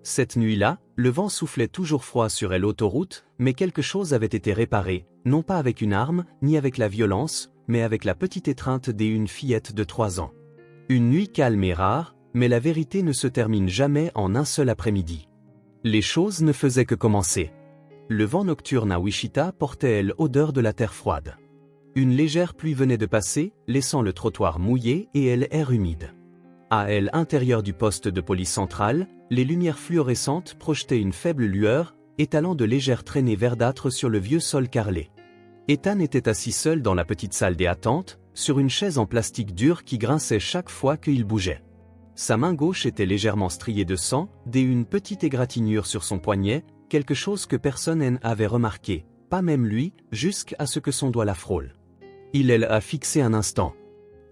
Cette nuit-là, le vent soufflait toujours froid sur l'autoroute, mais quelque chose avait été réparé, non pas avec une arme, ni avec la violence, mais avec la petite étreinte d'une fillette de 3 ans. Une nuit calme et rare, mais la vérité ne se termine jamais en un seul après-midi. Les choses ne faisaient que commencer. Le vent nocturne à Wichita portait l'odeur de la terre froide. Une légère pluie venait de passer, laissant le trottoir mouillé et l'air humide. À l'intérieur du poste de police central, les lumières fluorescentes projetaient une faible lueur, étalant de légères traînées verdâtres sur le vieux sol carrelé. Ethan était assis seul dans la petite salle des attentes, sur une chaise en plastique dur qui grinçait chaque fois qu'il bougeait. Sa main gauche était légèrement striée de sang, une petite égratignure sur son poignet, quelque chose que personne n'avait remarqué, pas même lui, jusqu'à ce que son doigt la frôle. Il a fixé un instant.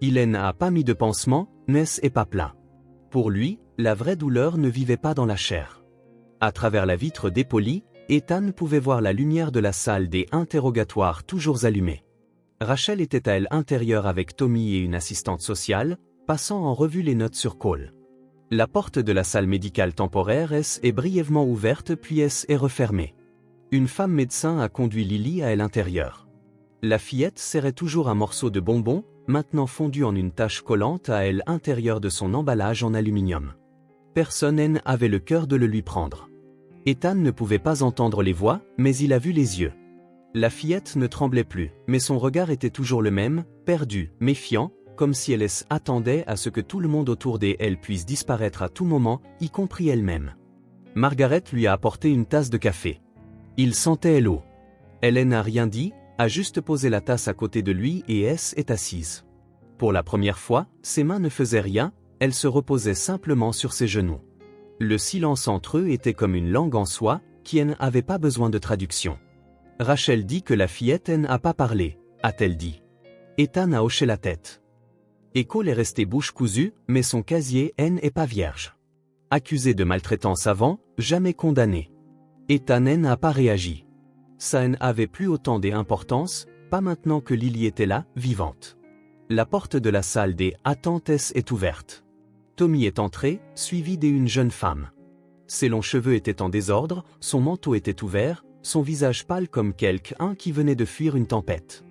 Il n'a pas mis de pansement, n'est pas plat. Pour lui, la vraie douleur ne vivait pas dans la chair. À travers la vitre dépolie, Ethan pouvait voir la lumière de la salle des interrogatoires toujours allumée. Rachel était à l'intérieur avec Tommy et une assistante sociale, passant en revue les notes sur Cole. La porte de la salle médicale temporaire est brièvement ouverte puis est refermée. Une femme médecin a conduit Lily à l'intérieur. La fillette serrait toujours un morceau de bonbon, maintenant fondu en une tache collante à l'intérieur de son emballage en aluminium. Personne n'avait le cœur de le lui prendre. Ethan ne pouvait pas entendre les voix, mais il a vu les yeux. La fillette ne tremblait plus, mais son regard était toujours le même, perdu, méfiant, comme si elle attendait à ce que tout le monde autour d'elle puisse disparaître à tout moment, y compris elle-même. Margaret lui a apporté une tasse de café. Il sentait l'eau. Elle n'a rien dit, a juste posé la tasse à côté de lui et est assise. Pour la première fois, ses mains ne faisaient rien, elle se reposait simplement sur ses genoux. Le silence entre eux était comme une langue en soi, qui n'avait pas besoin de traduction. Rachel dit que la fillette n'a pas parlé, a-t-elle dit. Ethan a hoché la tête. Et Cole est resté bouche cousue, mais son casier n'est pas vierge. Accusé de maltraitance avant, jamais condamné. Ethan n'a pas réagi. Ça n'avait plus autant d'importance, pas maintenant que Lily était là, vivante. La porte de la salle des attentes est ouverte. Tommy est entré, suivi d'une jeune femme. Ses longs cheveux étaient en désordre, son manteau était ouvert, son visage pâle comme quelqu'un qui venait de fuir une tempête.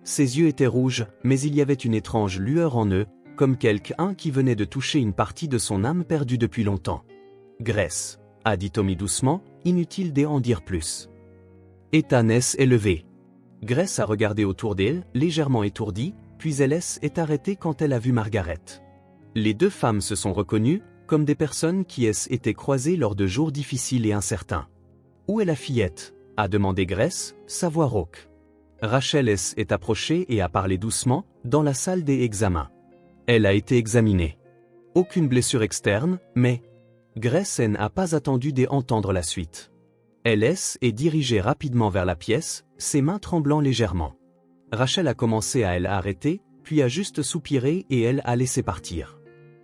Ses yeux étaient rouges, mais il y avait une étrange lueur en eux, comme quelqu'un qui venait de toucher une partie de son âme perdue depuis longtemps. « Grace », a dit Tommy doucement, inutile d'en dire plus. Ethan est levé. Grace a regardé autour d'elle, légèrement étourdie, puis elle est arrêtée quand elle a vu Margaret. Les deux femmes se sont reconnues, comme des personnes qui étaient croisées lors de jours difficiles et incertains. « Où est la fillette ?» a demandé Grace, sa voix rauque. Rachel est approchée et a parlé doucement, dans la salle des examens. Elle a été examinée. Aucune blessure externe, mais... Grace n'a pas attendu d'entendre la suite. Elle est dirigée rapidement vers la pièce, ses mains tremblant légèrement. Rachel a commencé à arrêter, puis a juste soupiré et elle a laissé partir.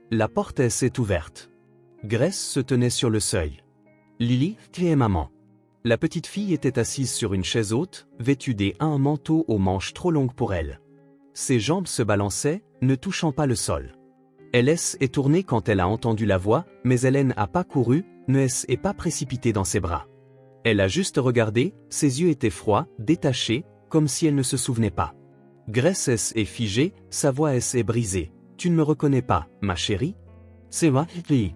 La porte s'est ouverte. Grace se tenait sur le seuil. Lily, qui est maman. La petite fille était assise sur une chaise haute, vêtue d'un manteau aux manches trop longues pour elle. Ses jambes se balançaient, ne touchant pas le sol. Elle est tournée quand elle a entendu la voix, mais elle n'a pas couru, ne s'est pas précipitée dans ses bras. Elle a juste regardé, ses yeux étaient froids, détachés, comme si elle ne se souvenait pas. Grace est figée, sa voix est brisée. « Tu ne me reconnais pas, ma chérie ?»« C'est moi, Lily.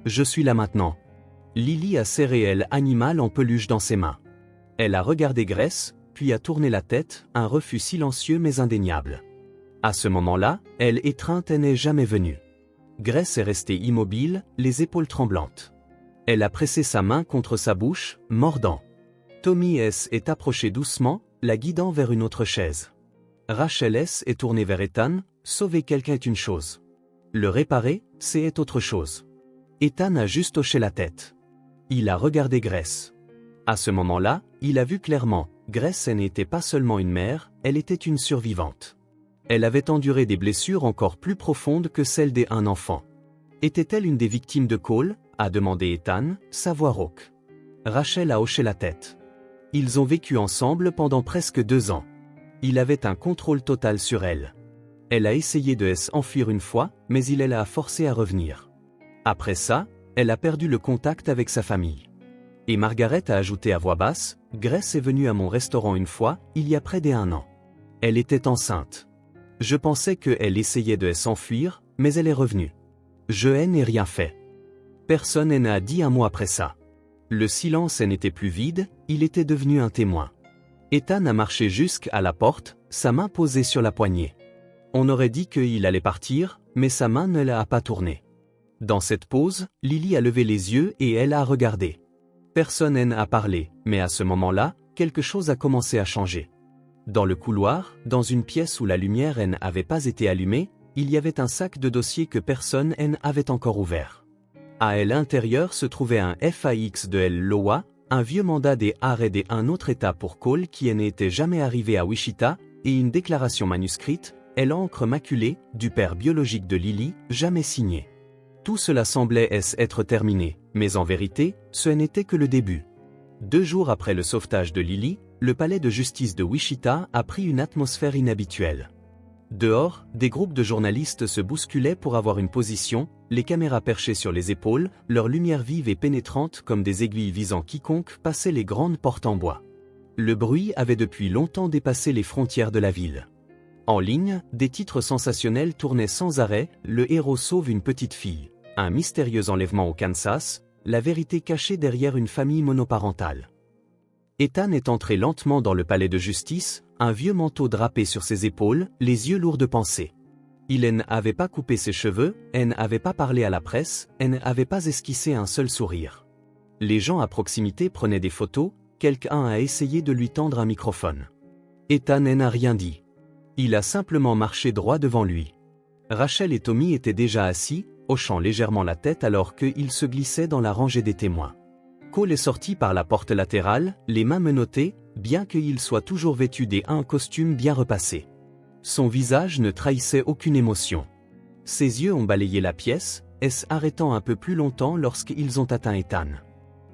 Je suis là maintenant. » Lily a serré l'animal en peluche dans ses mains. Elle a regardé Grace, puis a tourné la tête, un refus silencieux mais indéniable. À ce moment-là, elle étreinte n'est jamais venue. Grace est restée immobile, les épaules tremblantes. Elle a pressé sa main contre sa bouche, mordant. Tommy est approché doucement, la guidant vers une autre chaise. Rachel est tournée vers Ethan, sauver quelqu'un est une chose. Le réparer, c'est autre chose. Ethan a juste hoché la tête. Il a regardé Grace. À ce moment-là, il a vu clairement, Grace n'était pas seulement une mère, elle était une survivante. Elle avait enduré des blessures encore plus profondes que celles d'un enfant. Était-elle une des victimes de Cole ? A demandé Ethan, sa voix rauque. Rachel a hoché la tête. Ils ont vécu ensemble pendant presque 2 ans. Il avait un contrôle total sur elle. Elle a essayé de s'enfuir une fois, mais il l'a forcée à revenir. Après ça, elle a perdu le contact avec sa famille. Et Margaret a ajouté à voix basse, « Grace est venue à mon restaurant une fois, il y a près d'1 an. Elle était enceinte. Je pensais qu'elle essayait de s'enfuir, mais elle est revenue. Je n'ai rien fait. » Personne n'a dit un mot après ça. Le silence n'était plus vide, il était devenu un témoin. Ethan a marché jusqu'à la porte, sa main posée sur la poignée. On aurait dit qu'il allait partir, mais sa main ne l'a pas tourné. Dans cette pause, Lily a levé les yeux et elle a regardé. Personne n'a parlé, mais à ce moment-là, quelque chose a commencé à changer. Dans le couloir, dans une pièce où la lumière n'avait pas été allumée, il y avait un sac de dossiers que personne n'avait encore ouvert. À l'intérieur se trouvait un FAX de l'Iowa, un vieux mandat des arrêts d'un autre État pour Cole qui n'était jamais arrivé à Wichita, et une déclaration manuscrite, l'encre maculée, du père biologique de Lily, jamais signée. Tout cela semblait être terminé, mais en vérité, ce n'était que le début. 2 jours après le sauvetage de Lily, le palais de justice de Wichita a pris une atmosphère inhabituelle. Dehors, des groupes de journalistes se bousculaient pour avoir une position, les caméras perchées sur les épaules, leur lumière vive et pénétrante comme des aiguilles visant quiconque passait les grandes portes en bois. Le bruit avait depuis longtemps dépassé les frontières de la ville. En ligne, des titres sensationnels tournaient sans arrêt, le héros sauve une petite fille, un mystérieux enlèvement au Kansas, la vérité cachée derrière une famille monoparentale. Ethan est entré lentement dans le palais de justice, un vieux manteau drapé sur ses épaules, les yeux lourds de pensée. Il n'avait pas coupé ses cheveux, n'avait pas parlé à la presse, n'avait pas esquissé un seul sourire. Les gens à proximité prenaient des photos, quelqu'un a essayé de lui tendre un microphone. Ethan n'a rien dit. Il a simplement marché droit devant lui. Rachel et Tommy étaient déjà assis, hochant légèrement la tête alors qu'ils se glissaient dans la rangée des témoins. Cole est sorti par la porte latérale, les mains menottées, bien qu'il soit toujours vêtu d'un costume bien repassé. Son visage ne trahissait aucune émotion. Ses yeux ont balayé la pièce, s'arrêtant un peu plus longtemps lorsqu'ils ont atteint Ethan.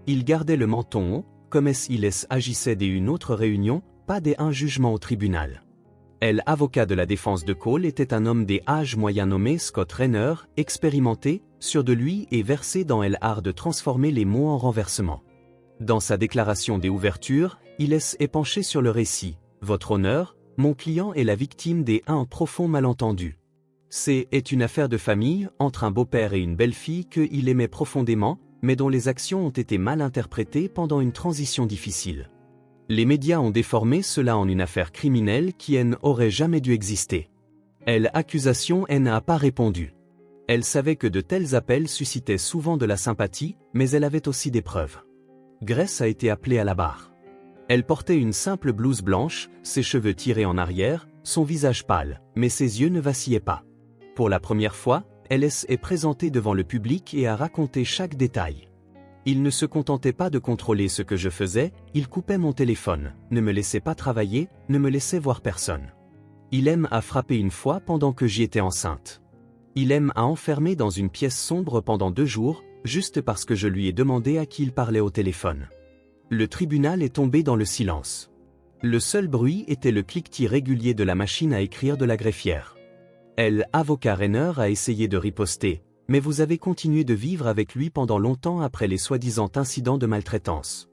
Il gardait le menton haut, comme s'il agissait d'une autre réunion, pas d'un jugement au tribunal. Elle, avocat de la défense de Cole, était un homme des âges moyens nommé Scott Raynor, expérimenté, sûr de lui et versé dans l'art de transformer les mots en renversement. Dans sa déclaration des ouvertures, il est penché sur le récit. Votre honneur, mon client est la victime d'un profond malentendu. C'est une affaire de famille, entre un beau-père et une belle-fille qu'il aimait profondément, mais dont les actions ont été mal interprétées pendant une transition difficile. Les médias ont déformé cela en une affaire criminelle qui n'aurait jamais dû exister. L'accusation n'a pas répondu. Elle savait que de tels appels suscitaient souvent de la sympathie, mais elle avait aussi des preuves. Grace a été appelée à la barre. Elle portait une simple blouse blanche, ses cheveux tirés en arrière, son visage pâle, mais ses yeux ne vacillaient pas. Pour la première fois, elle est présentée devant le public et a raconté chaque détail. Il ne se contentait pas de contrôler ce que je faisais, il coupait mon téléphone, ne me laissait pas travailler, ne me laissait voir personne. Il a frappé une fois pendant que j'y étais enceinte. Il a enfermé dans une pièce sombre pendant 2 jours, juste parce que je lui ai demandé à qui il parlait au téléphone. Le tribunal est tombé dans le silence. Le seul bruit était le cliquetis régulier de la machine à écrire de la greffière. Avocat Raynor a essayé de riposter, mais vous avez continué de vivre avec lui pendant longtemps après les soi-disant incidents de maltraitance.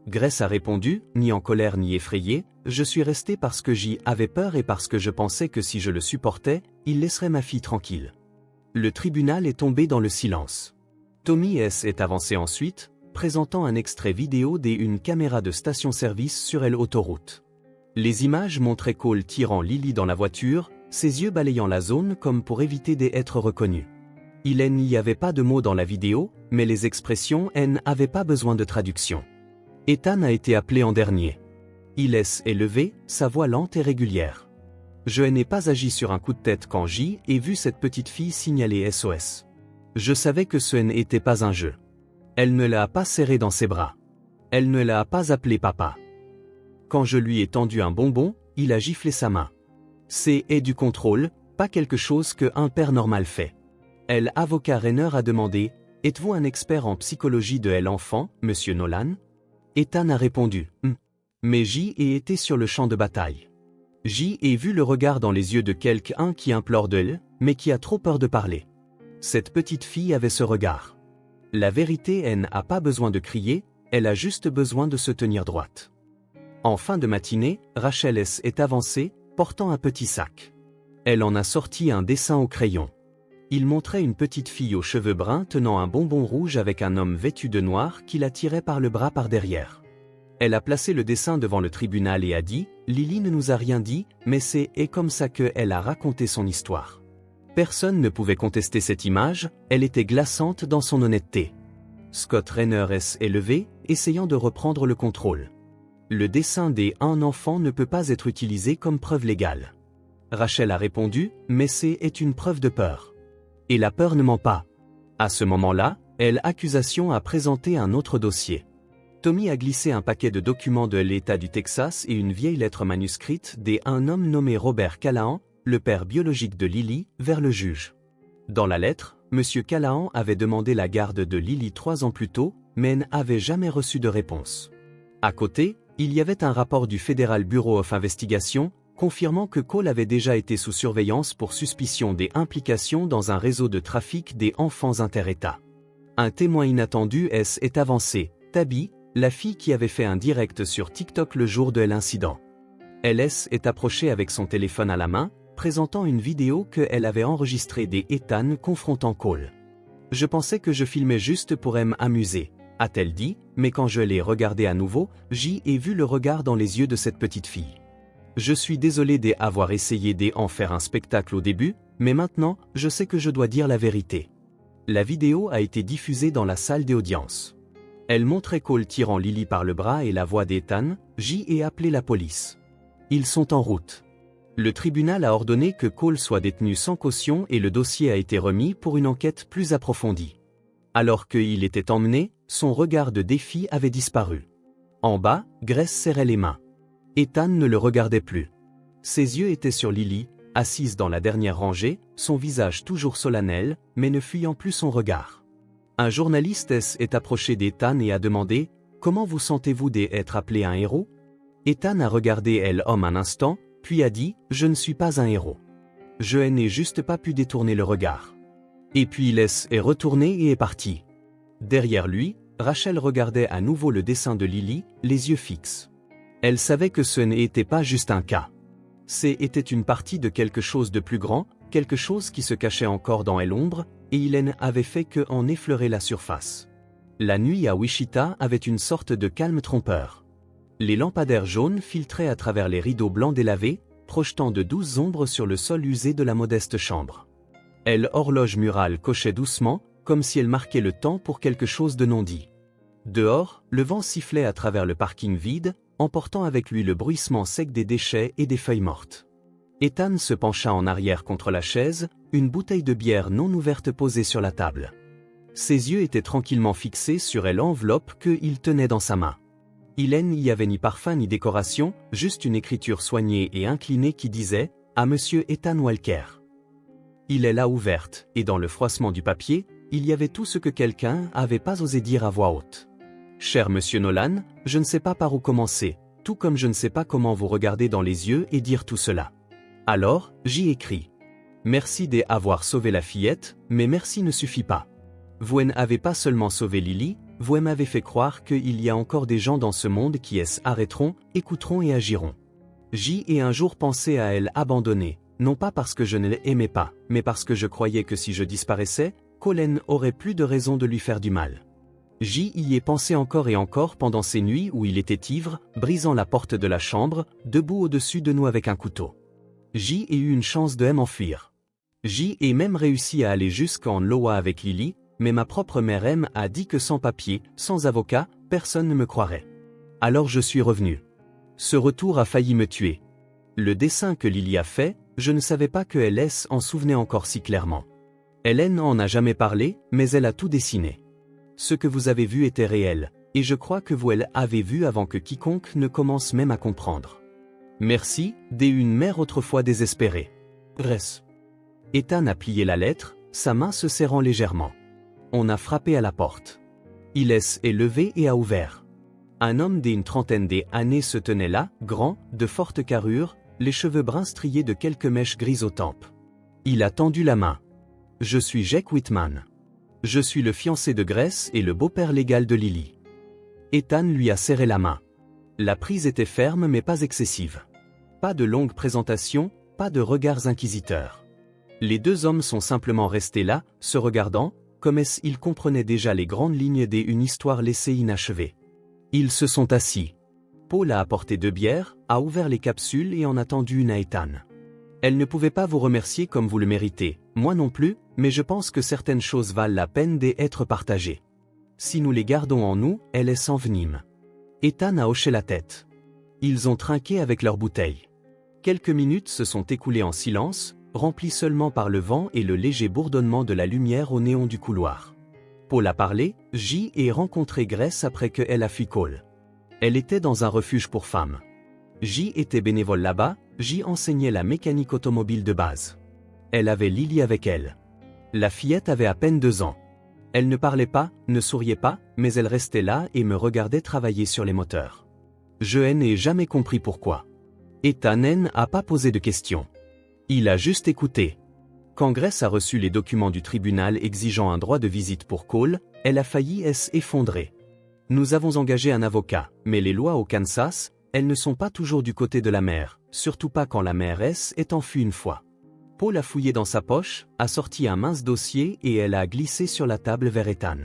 Grace a répondu, ni en colère ni effrayée, je suis resté parce que j'y avais peur et parce que je pensais que si je le supportais, il laisserait ma fille tranquille. Le tribunal est tombé dans le silence. Tommy S. est avancé ensuite, présentant un extrait vidéo d'une caméra de station-service sur l'autoroute. Les images montraient Cole tirant Lily dans la voiture, ses yeux balayant la zone comme pour éviter d'être reconnu. Il n'y avait pas de mots dans la vidéo, mais les expressions n'avaient pas besoin de traduction. Ethan a été appelé en dernier. Il est levé, sa voix lente et régulière. Je n'ai pas agi sur un coup de tête quand j'ai vu cette petite fille signaler SOS. Je savais que ce n'était pas un jeu. Elle ne l'a pas serré dans ses bras. Elle ne l'a pas appelé papa. Quand je lui ai tendu un bonbon, il a giflé sa main. C'est du contrôle, pas quelque chose qu'un père normal fait. Avocat Raynor a demandé, êtes-vous un expert en psychologie de l'enfant, monsieur Nolan? Ethan a répondu, mais j'y ai été sur le champ de bataille. J'y ai vu le regard dans les yeux de quelqu'un qui implore d'elle, mais qui a trop peur de parler. Cette petite fille avait ce regard. La vérité n'a pas besoin de crier, elle a juste besoin de se tenir droite. En fin de matinée, Rachel S. est avancée, portant un petit sac. Elle en a sorti un dessin au crayon. Il montrait une petite fille aux cheveux bruns tenant un bonbon rouge avec un homme vêtu de noir qui la tirait par le bras par derrière. Elle a placé le dessin devant le tribunal et a dit « Lily ne nous a rien dit, mais c'est comme ça qu'elle a raconté son histoire. » Personne ne pouvait contester cette image, elle était glaçante dans son honnêteté. Scott Raynor est levé, essayant de reprendre le contrôle. Le dessin d'un enfant ne peut pas être utilisé comme preuve légale. Rachel a répondu « Mais c'est une preuve de peur. » Et la peur ne ment pas. À ce moment-là, l'accusation a présenté un autre dossier. Tommy a glissé un paquet de documents de l'État du Texas et une vieille lettre manuscrite d'un homme nommé Robert Callahan, le père biologique de Lily, vers le juge. Dans la lettre, M. Callahan avait demandé la garde de Lily 3 ans plus tôt, mais n'avait jamais reçu de réponse. À côté, il y avait un rapport du Federal Bureau of Investigation, confirmant que Cole avait déjà été sous surveillance pour suspicion d'implication dans un réseau de trafic des enfants inter-États. Un témoin inattendu est avancé, Tabby, la fille qui avait fait un direct sur TikTok le jour de l'incident. Elle est approchée avec son téléphone à la main, présentant une vidéo qu'elle avait enregistrée d'Ethan confrontant Cole. Je pensais que je filmais juste pour m'amuser, a-t-elle dit, mais quand je l'ai regardé à nouveau, j'y ai vu le regard dans les yeux de cette petite fille. Je suis désolé d'avoir essayé d'en faire un spectacle au début, mais maintenant, je sais que je dois dire la vérité. La vidéo a été diffusée dans la salle des audiences. Elle montrait Cole tirant Lily par le bras et la voix d'Ethan, j'y ai appelé la police. Ils sont en route. Le tribunal a ordonné que Cole soit détenu sans caution et le dossier a été remis pour une enquête plus approfondie. Alors qu'il était emmené, son regard de défi avait disparu. En bas, Grace serrait les mains. Ethan ne le regardait plus. Ses yeux étaient sur Lily, assise dans la dernière rangée, son visage toujours solennel, mais ne fuyant plus son regard. Un journaliste est approché d'Ethan et a demandé « Comment vous sentez-vous d'être appelé un héros ?» Ethan a regardé l'homme un instant, Puis a dit, je ne suis pas un héros. Je n'ai juste pas pu détourner le regard. Et puis il est retourné et est parti. Derrière lui, Rachel regardait à nouveau le dessin de Lily, les yeux fixes. Elle savait que ce n'était pas juste un cas. C'était une partie de quelque chose de plus grand, quelque chose qui se cachait encore dans l'ombre, et il avait fait que en effleurer la surface. La nuit à Wichita avait une sorte de calme trompeur. Les lampadaires jaunes filtraient à travers les rideaux blancs délavés, projetant de douces ombres sur le sol usé de la modeste chambre. L'horloge murale cochait doucement, comme si elle marquait le temps pour quelque chose de non dit. Dehors, le vent sifflait à travers le parking vide, emportant avec lui le bruissement sec des déchets et des feuilles mortes. Ethan se pencha en arrière contre la chaise, une bouteille de bière non ouverte posée sur la table. Ses yeux étaient tranquillement fixés sur l'enveloppe qu'il tenait dans sa main. Il n'y avait ni parfum ni décoration, juste une écriture soignée et inclinée qui disait « À Monsieur Ethan Walker ». Il l'a ouverte, et dans le froissement du papier, il y avait tout ce que quelqu'un n'avait pas osé dire à voix haute. « Cher Monsieur Nolan, je ne sais pas par où commencer, tout comme je ne sais pas comment vous regarder dans les yeux et dire tout cela. Alors, j'y écris. Merci d'avoir sauvé la fillette, mais merci ne suffit pas. Vous n'avez pas seulement sauvé Lily, vous m'avez fait croire qu'il y a encore des gens dans ce monde qui arrêteront, écouteront et agiront. J'y ai un jour pensé à elle abandonner, non pas parce que je ne l'aimais pas, mais parce que je croyais que si je disparaissais, Colin aurait plus de raison de lui faire du mal. J'y y ai pensé encore et encore pendant ces nuits où il était ivre, brisant la porte de la chambre, debout au-dessus de nous avec un couteau. J'y ai eu une chance de m'enfuir. J'y ai même réussi à aller jusqu'en Iowa avec Lily, mais ma propre mère a dit que sans papier, sans avocat, personne ne me croirait. Alors je suis revenu. Ce retour a failli me tuer. Le dessin que Lily a fait, je ne savais pas que elle en souvenait encore si clairement. Elle n'en a jamais parlé, mais elle a tout dessiné. Ce que vous avez vu était réel, et je crois que vous l'avez vu avant que quiconque ne commence même à comprendre. Merci, une mère autrefois désespérée. Res. Ethan a plié la lettre, sa main se serrant légèrement. On a frappé à la porte. Il est levé et a ouvert. Un homme d'une trentaine d'années se tenait là, grand, de forte carrure, les cheveux bruns striés de quelques mèches grises aux tempes. Il a tendu la main. Je suis Jake Whitman. Je suis le fiancé de Grace et le beau-père légal de Lily. Ethan lui a serré la main. La prise était ferme mais pas excessive. Pas de longue présentation, pas de regards inquisiteurs. Les deux hommes sont simplement restés là, se regardant, comme s'ils comprenaient déjà les grandes lignes d'une histoire laissée inachevée. Ils se sont assis. Paul a apporté 2 bières, a ouvert les capsules et en a tendu une à Ethan. Elle ne pouvait pas vous remercier comme vous le méritez, moi non plus, mais je pense que certaines choses valent la peine d'être partagées. Si nous les gardons en nous, elle est sans venime. Ethan a hoché la tête. Ils ont trinqué avec leur bouteille. Quelques minutes se sont écoulées en silence, remplies seulement par le vent et le léger bourdonnement de la lumière au néon du couloir. Paul a parlé, j'y ai rencontré Grace après qu'elle a fui Cole. Elle était dans un refuge pour femmes. J'y était bénévole là-bas, j'y enseignais la mécanique automobile de base. Elle avait Lily avec elle. La fillette avait à peine 2 ans. Elle ne parlait pas, ne souriait pas, mais elle restait là et me regardait travailler sur les moteurs. Je n'ai jamais compris pourquoi. Ethan n'a pas posé de questions. Il a juste écouté. Quand Grace a reçu les documents du tribunal exigeant un droit de visite pour Cole, elle a failli s'effondrer. Nous avons engagé un avocat, mais les lois au Kansas, elles ne sont pas toujours du côté de la mère, surtout pas quand la mairesse est enfuie une fois. Paul a fouillé dans sa poche, a sorti un mince dossier et elle a glissé sur la table vers Ethan.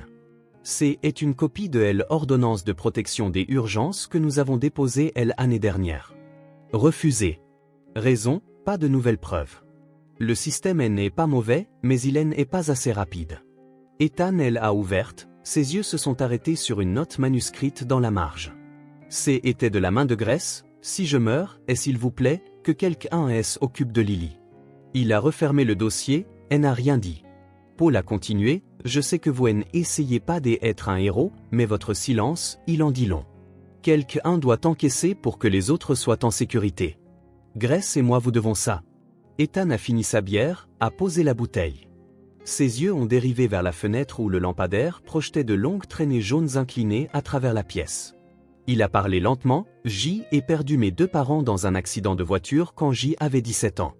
C'est une copie de l'ordonnance de protection des urgences que nous avons déposée l'année dernière. Refusé. Raison, pas de nouvelles preuves. Le système n'est pas mauvais, mais il n'est pas assez rapide. Ethan a ouverte, ses yeux se sont arrêtés sur une note manuscrite dans la marge. C'était de la main de Grace, si je meurs, et s'il vous plaît, que quelqu'un s'occupe de Lily. Il a refermé le dossier, et n'a rien dit. Paul a continué, je sais que vous n'essayez pas d'être un héros, mais votre silence, il en dit long. Quelqu'un doit encaisser pour que les autres soient en sécurité. Grace et moi vous devons ça. Ethan a fini sa bière, a posé la bouteille. Ses yeux ont dérivé vers la fenêtre où le lampadaire projetait de longues traînées jaunes inclinées à travers la pièce. Il a parlé lentement, J ai perdu mes 2 parents dans un accident de voiture quand J avait 17 ans.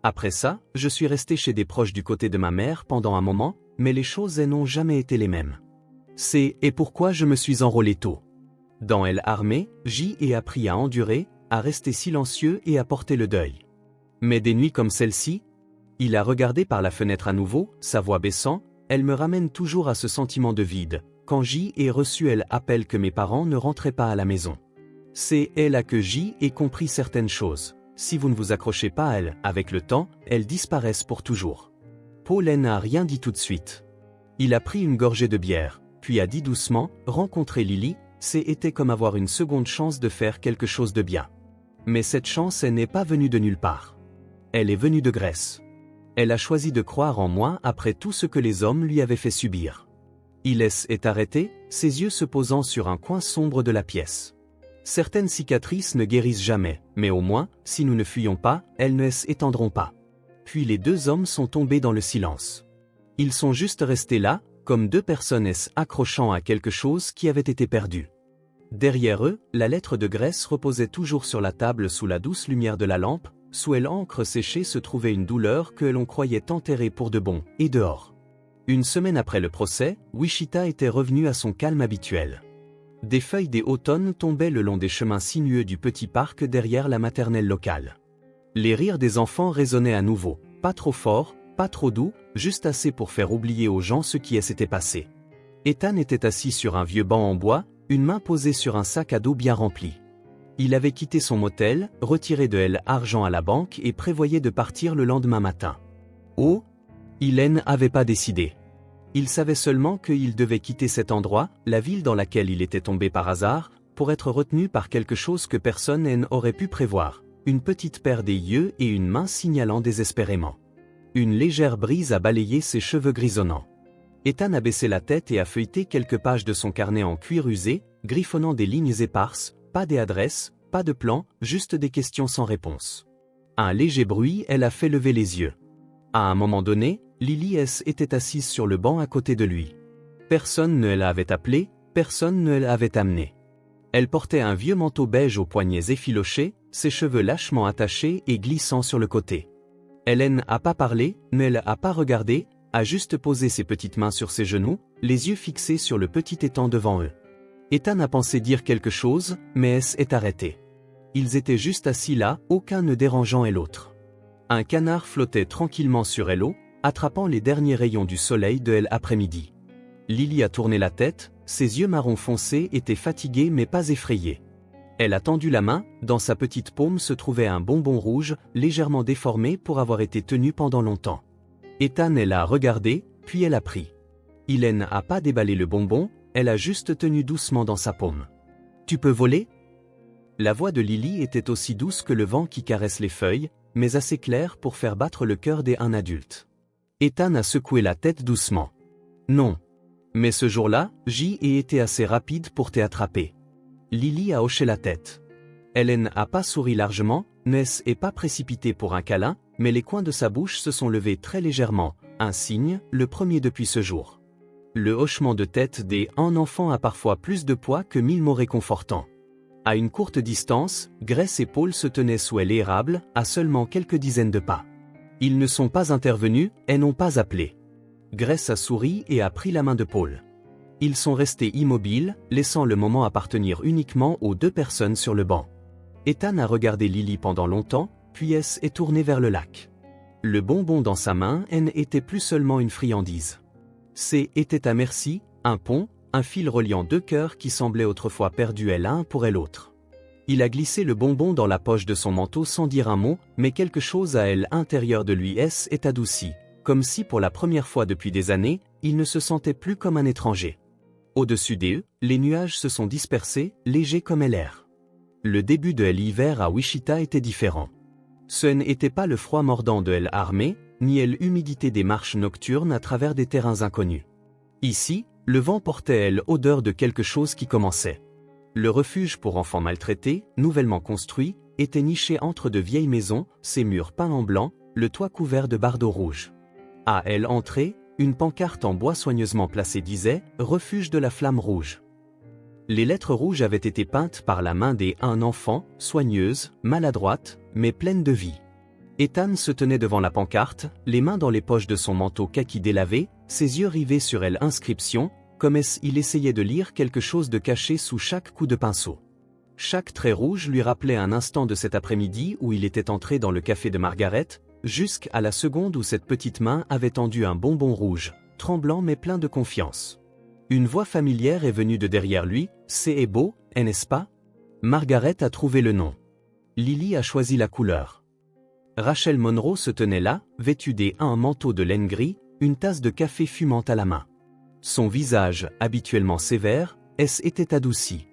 Après ça, je suis resté chez des proches du côté de ma mère pendant un moment, mais les choses n'ont jamais été les mêmes. Et pourquoi je me suis enrôlé tôt. Dans l'armée, J ai appris à endurer, à rester silencieux et à porter le deuil. Mais des nuits comme celle-ci, il a regardé par la fenêtre à nouveau, sa voix baissant, elle me ramène toujours à ce sentiment de vide. Quand J ai reçu l'appel que mes parents ne rentraient pas à la maison. C'est là que J ai compris certaines choses. Si vous ne vous accrochez pas à elles, avec le temps, elles disparaissent pour toujours. Paul n'a rien dit tout de suite. Il a pris une gorgée de bière, puis a dit doucement, rencontrer Lily, c'était comme avoir une seconde chance de faire quelque chose de bien. Mais cette chance n'est pas venue de nulle part. Elle est venue de Grèce. Elle a choisi de croire en moi après tout ce que les hommes lui avaient fait subir. Il est arrêté, ses yeux se posant sur un coin sombre de la pièce. Certaines cicatrices ne guérissent jamais, mais au moins, si nous ne fuyons pas, elles ne s'étendront pas. Puis les 2 hommes sont tombés dans le silence. Ils sont juste restés là, comme 2 personnes accrochant à quelque chose qui avait été perdu. Derrière eux, la lettre de Grèce reposait toujours sur la table sous la douce lumière de la lampe, sous l'encre séchée se trouvait une douleur que l'on croyait enterrée pour de bon, et dehors. Une semaine après le procès, Wichita était revenu à son calme habituel. Des feuilles des automnes tombaient le long des chemins sinueux du petit parc derrière la maternelle locale. Les rires des enfants résonnaient à nouveau, pas trop fort, pas trop doux, juste assez pour faire oublier aux gens ce qui s'était passé. Ethan était assis sur un vieux banc en bois, une main posée sur un sac à dos bien rempli. Il avait quitté son motel, retiré de l'argent à la banque et prévoyait de partir le lendemain matin. Oh! Il n'avait pas décidé. Il savait seulement qu'il devait quitter cet endroit, la ville dans laquelle il était tombé par hasard, pour être retenu par quelque chose que personne n'aurait pu prévoir, une petite paire des yeux et une main signalant désespérément. Une légère brise a balayé ses cheveux grisonnants. Ethan a baissé la tête et a feuilleté quelques pages de son carnet en cuir usé, griffonnant des lignes éparses, pas des adresses, pas de plans, juste des questions sans réponse. Un léger bruit a fait lever les yeux. À un moment donné, Lily était assise sur le banc à côté de lui. Personne ne l'avait appelée, personne ne l'avait amenée. Elle portait un vieux manteau beige aux poignets effilochés, ses cheveux lâchement attachés et glissant sur le côté. Elle n'a pas parlé, ne l'a pas regardé, a juste posé ses petites mains sur ses genoux, les yeux fixés sur le petit étang devant eux. Ethan a pensé dire quelque chose, mais est arrêté. Ils étaient juste assis là, aucun ne dérangeant l'autre. Un canard flottait tranquillement sur l'eau, attrapant les derniers rayons du soleil de l'après-midi. Lily a tourné la tête, ses yeux marron foncé étaient fatigués mais pas effrayés. Elle a tendu la main, dans sa petite paume se trouvait un bonbon rouge, légèrement déformé pour avoir été tenu pendant longtemps. Ethan l'a regardé, puis elle a pris. Il n'a pas déballé le bonbon, elle a juste tenu doucement dans sa paume. « Tu peux voler ?» La voix de Lily était aussi douce que le vent qui caresse les feuilles, mais assez claire pour faire battre le cœur d'un adulte. Ethan a secoué la tête doucement. « Non. Mais ce jour-là, J ai été assez rapide pour t'attraper. » Lily a hoché la tête. Elle n'a pas souri largement, n'est pas précipitée pour un câlin, mais les coins de sa bouche se sont levés très légèrement, un signe, le premier depuis ce jour. Le hochement de tête d'un enfant a parfois plus de poids que 1000 mots réconfortants. À une courte distance, Grace et Paul se tenaient sous l'érable, à seulement quelques dizaines de pas. Ils ne sont pas intervenus, et n'ont pas appelé. Grace a souri et a pris la main de Paul. Ils sont restés immobiles, laissant le moment appartenir uniquement aux 2 personnes sur le banc. Ethan a regardé Lily pendant longtemps, puis est tourné vers le lac. Le bonbon dans sa main n'était plus seulement une friandise. Était à merci, un pont, un fil reliant 2 cœurs qui semblaient autrefois perdus l'un pour l'autre. Il a glissé le bonbon dans la poche de son manteau sans dire un mot, mais quelque chose à l'intérieur de lui est adouci, comme si pour la première fois depuis des années, il ne se sentait plus comme un étranger. Au-dessus d'eux, les nuages se sont dispersés, légers comme l'air. Le début de l'hiver à Wichita était différent. Ce n'était pas le froid mordant de l'armée, ni l'humidité des marches nocturnes à travers des terrains inconnus. Ici, le vent portait l'odeur de quelque chose qui commençait. Le refuge pour enfants maltraités, nouvellement construit, était niché entre de vieilles maisons, ses murs peints en blanc, le toit couvert de bardeaux rouges. À l'entrée, une pancarte en bois soigneusement placée disait « Refuge de la flamme rouge ». Les lettres rouges avaient été peintes par la main d'un enfant, soigneuse, maladroite, mais pleine de vie. Ethan se tenait devant la pancarte, les mains dans les poches de son manteau kaki délavé, ses yeux rivés sur elle inscription, comme il essayait de lire quelque chose de caché sous chaque coup de pinceau. Chaque trait rouge lui rappelait un instant de cet après-midi où il était entré dans le café de Margaret, jusqu'à la seconde où cette petite main avait tendu un bonbon rouge, tremblant mais plein de confiance. Une voix familière est venue de derrière lui, « C'est beau, n'est-ce pas ?» Margaret a trouvé le nom. Lily a choisi la couleur. Rachel Monroe se tenait là, vêtue d'un manteau de laine gris, une tasse de café fumante à la main. Son visage, habituellement sévère, était adouci.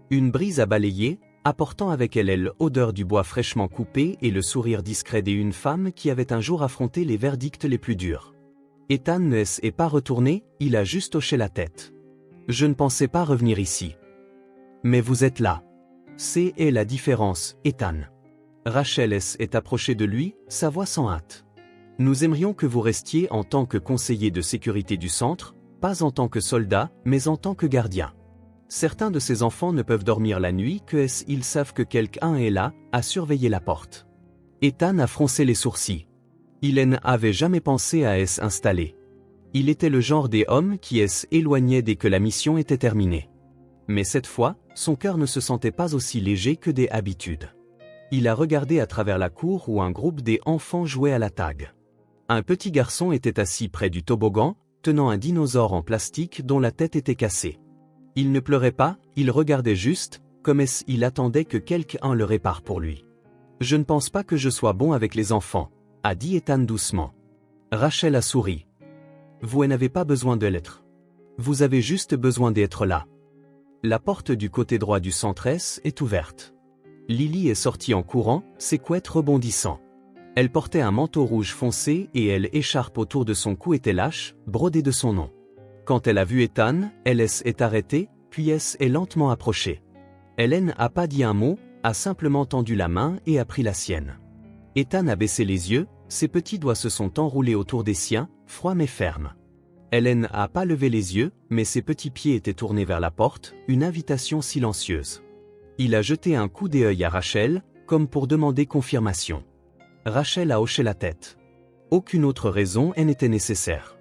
Une brise a balayé, apportant avec elle l'odeur du bois fraîchement coupé et le sourire discret d'une femme qui avait un jour affronté les verdicts les plus durs. Ethan ne est pas retourné, il a juste hoché la tête. Je ne pensais pas revenir ici. Mais vous êtes là. C'est la différence, Ethan. Rachel est approchée de lui, sa voix sans hâte. Nous aimerions que vous restiez en tant que conseiller de sécurité du centre, pas en tant que soldat, mais en tant que gardien. Certains de ces enfants ne peuvent dormir la nuit que ils savent que quelqu'un est là, à surveiller la porte. Ethan a froncé les sourcils. Il n'avait jamais pensé à s'installer. Il était le genre des hommes qui éloignaient dès que la mission était terminée. Mais cette fois, son cœur ne se sentait pas aussi léger que des habitudes. Il a regardé à travers la cour où un groupe d'enfants jouait à la tag. Un petit garçon était assis près du toboggan, tenant un dinosaure en plastique dont la tête était cassée. Il ne pleurait pas, il regardait juste, comme il attendait que quelqu'un le répare pour lui. « Je ne pense pas que je sois bon avec les enfants », a dit Ethan doucement. Rachel a souri. « Vous n'avez pas besoin de l'être. Vous avez juste besoin d'être là. » La porte du côté droit du centre est ouverte. Lily est sortie en courant, ses couettes rebondissant. Elle portait un manteau rouge foncé et l'écharpe autour de son cou était lâche, brodée de son nom. Quand elle a vu Ethan, elle est arrêtée, puis est lentement approchée. Elle n'a pas dit un mot, a simplement tendu la main et a pris la sienne. Ethan a baissé les yeux, ses petits doigts se sont enroulés autour des siens, froids mais fermes. Elle n'a pas levé les yeux, mais ses petits pieds étaient tournés vers la porte, une invitation silencieuse. Il a jeté un coup d'œil à Rachel, comme pour demander confirmation. Rachel a hoché la tête. Aucune autre raison n'était nécessaire.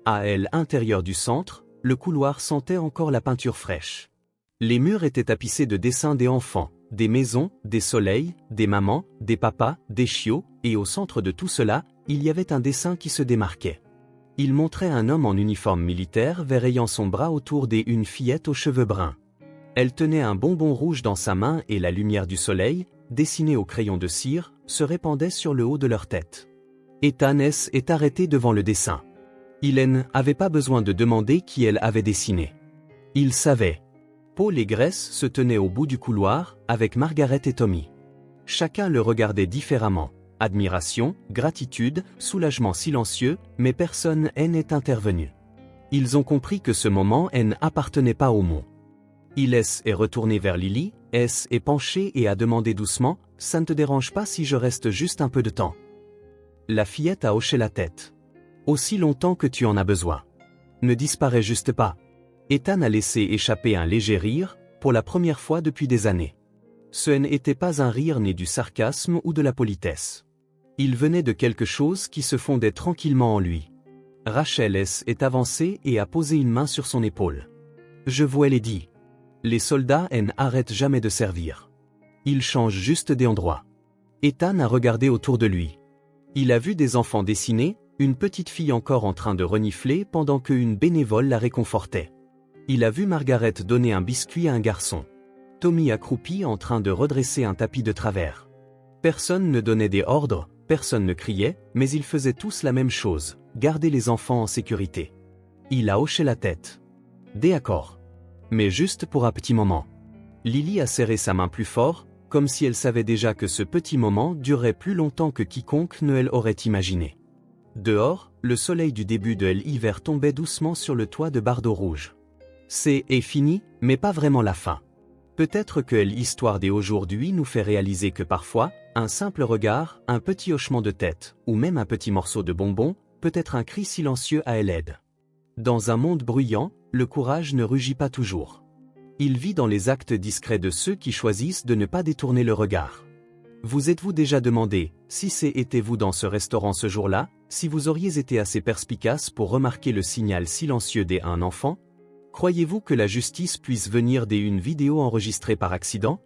À l'intérieur du centre, le couloir sentait encore la peinture fraîche. Les murs étaient tapissés de dessins des enfants, des maisons, des soleils, des mamans, des papas, des chiots, et au centre de tout cela, il y avait un dessin qui se démarquait. Il montrait un homme en uniforme militaire ayant son bras autour d'une fillette aux cheveux bruns. Elle tenait un bonbon rouge dans sa main et la lumière du soleil, dessinée au crayon de cire, se répandait sur le haut de leur tête. Ethan est arrêté devant le dessin. Il n'avait pas besoin de demander qui elle avait dessiné. Il savait. Paul et Grace se tenaient au bout du couloir, avec Margaret et Tommy. Chacun le regardait différemment. Admiration, gratitude, soulagement silencieux, mais personne n'est intervenu. Ils ont compris que ce moment n'appartenait pas au mot. Il est retourné vers Lily, est penché et a demandé doucement, « Ça ne te dérange pas si je reste juste un peu de temps ?» La fillette a hoché la tête. « Aussi longtemps que tu en as besoin. Ne disparais juste pas. » Ethan a laissé échapper un léger rire, pour la première fois depuis des années. Ce n'était pas un rire né du sarcasme ou de la politesse. Il venait de quelque chose qui se fondait tranquillement en lui. Rachel est avancée et a posé une main sur son épaule. « Je vous l'ai dit. Les soldats n'arrêtent jamais de servir. Ils changent juste d'endroit. » Ethan a regardé autour de lui. Il a vu des enfants dessiner, une petite fille encore en train de renifler pendant qu'une bénévole la réconfortait. Il a vu Margaret donner un biscuit à un garçon. Tommy accroupi en train de redresser un tapis de travers. Personne ne donnait des ordres, personne ne criait, mais ils faisaient tous la même chose, garder les enfants en sécurité. Il a hoché la tête. D'accord. Mais juste pour un petit moment. Lily a serré sa main plus fort, comme si elle savait déjà que ce petit moment durerait plus longtemps que quiconque ne l'aurait imaginé. Dehors, le soleil du début de l'hiver tombait doucement sur le toit de bardeaux rouges. C'est fini, mais pas vraiment la fin. Peut-être que l'histoire d'aujourd'hui nous fait réaliser que parfois, un simple regard, un petit hochement de tête, ou même un petit morceau de bonbon, peut être un cri silencieux à l'aide. Dans un monde bruyant, le courage ne rugit pas toujours. Il vit dans les actes discrets de ceux qui choisissent de ne pas détourner le regard. Vous êtes-vous déjà demandé, si c'était vous dans ce restaurant ce jour-là, si vous auriez été assez perspicace pour remarquer le signal silencieux d'un enfant? Croyez-vous que la justice puisse venir d'une vidéo enregistrée par accident?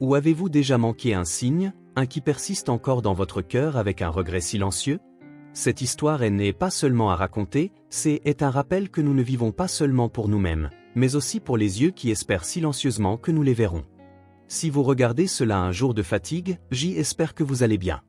Ou avez-vous déjà manqué un signe, un qui persiste encore dans votre cœur avec un regret silencieux? Cette histoire n'est pas seulement à raconter, c'est un rappel que nous ne vivons pas seulement pour nous-mêmes, mais aussi pour les yeux qui espèrent silencieusement que nous les verrons. Si vous regardez cela un jour de fatigue, j'espère que vous allez bien.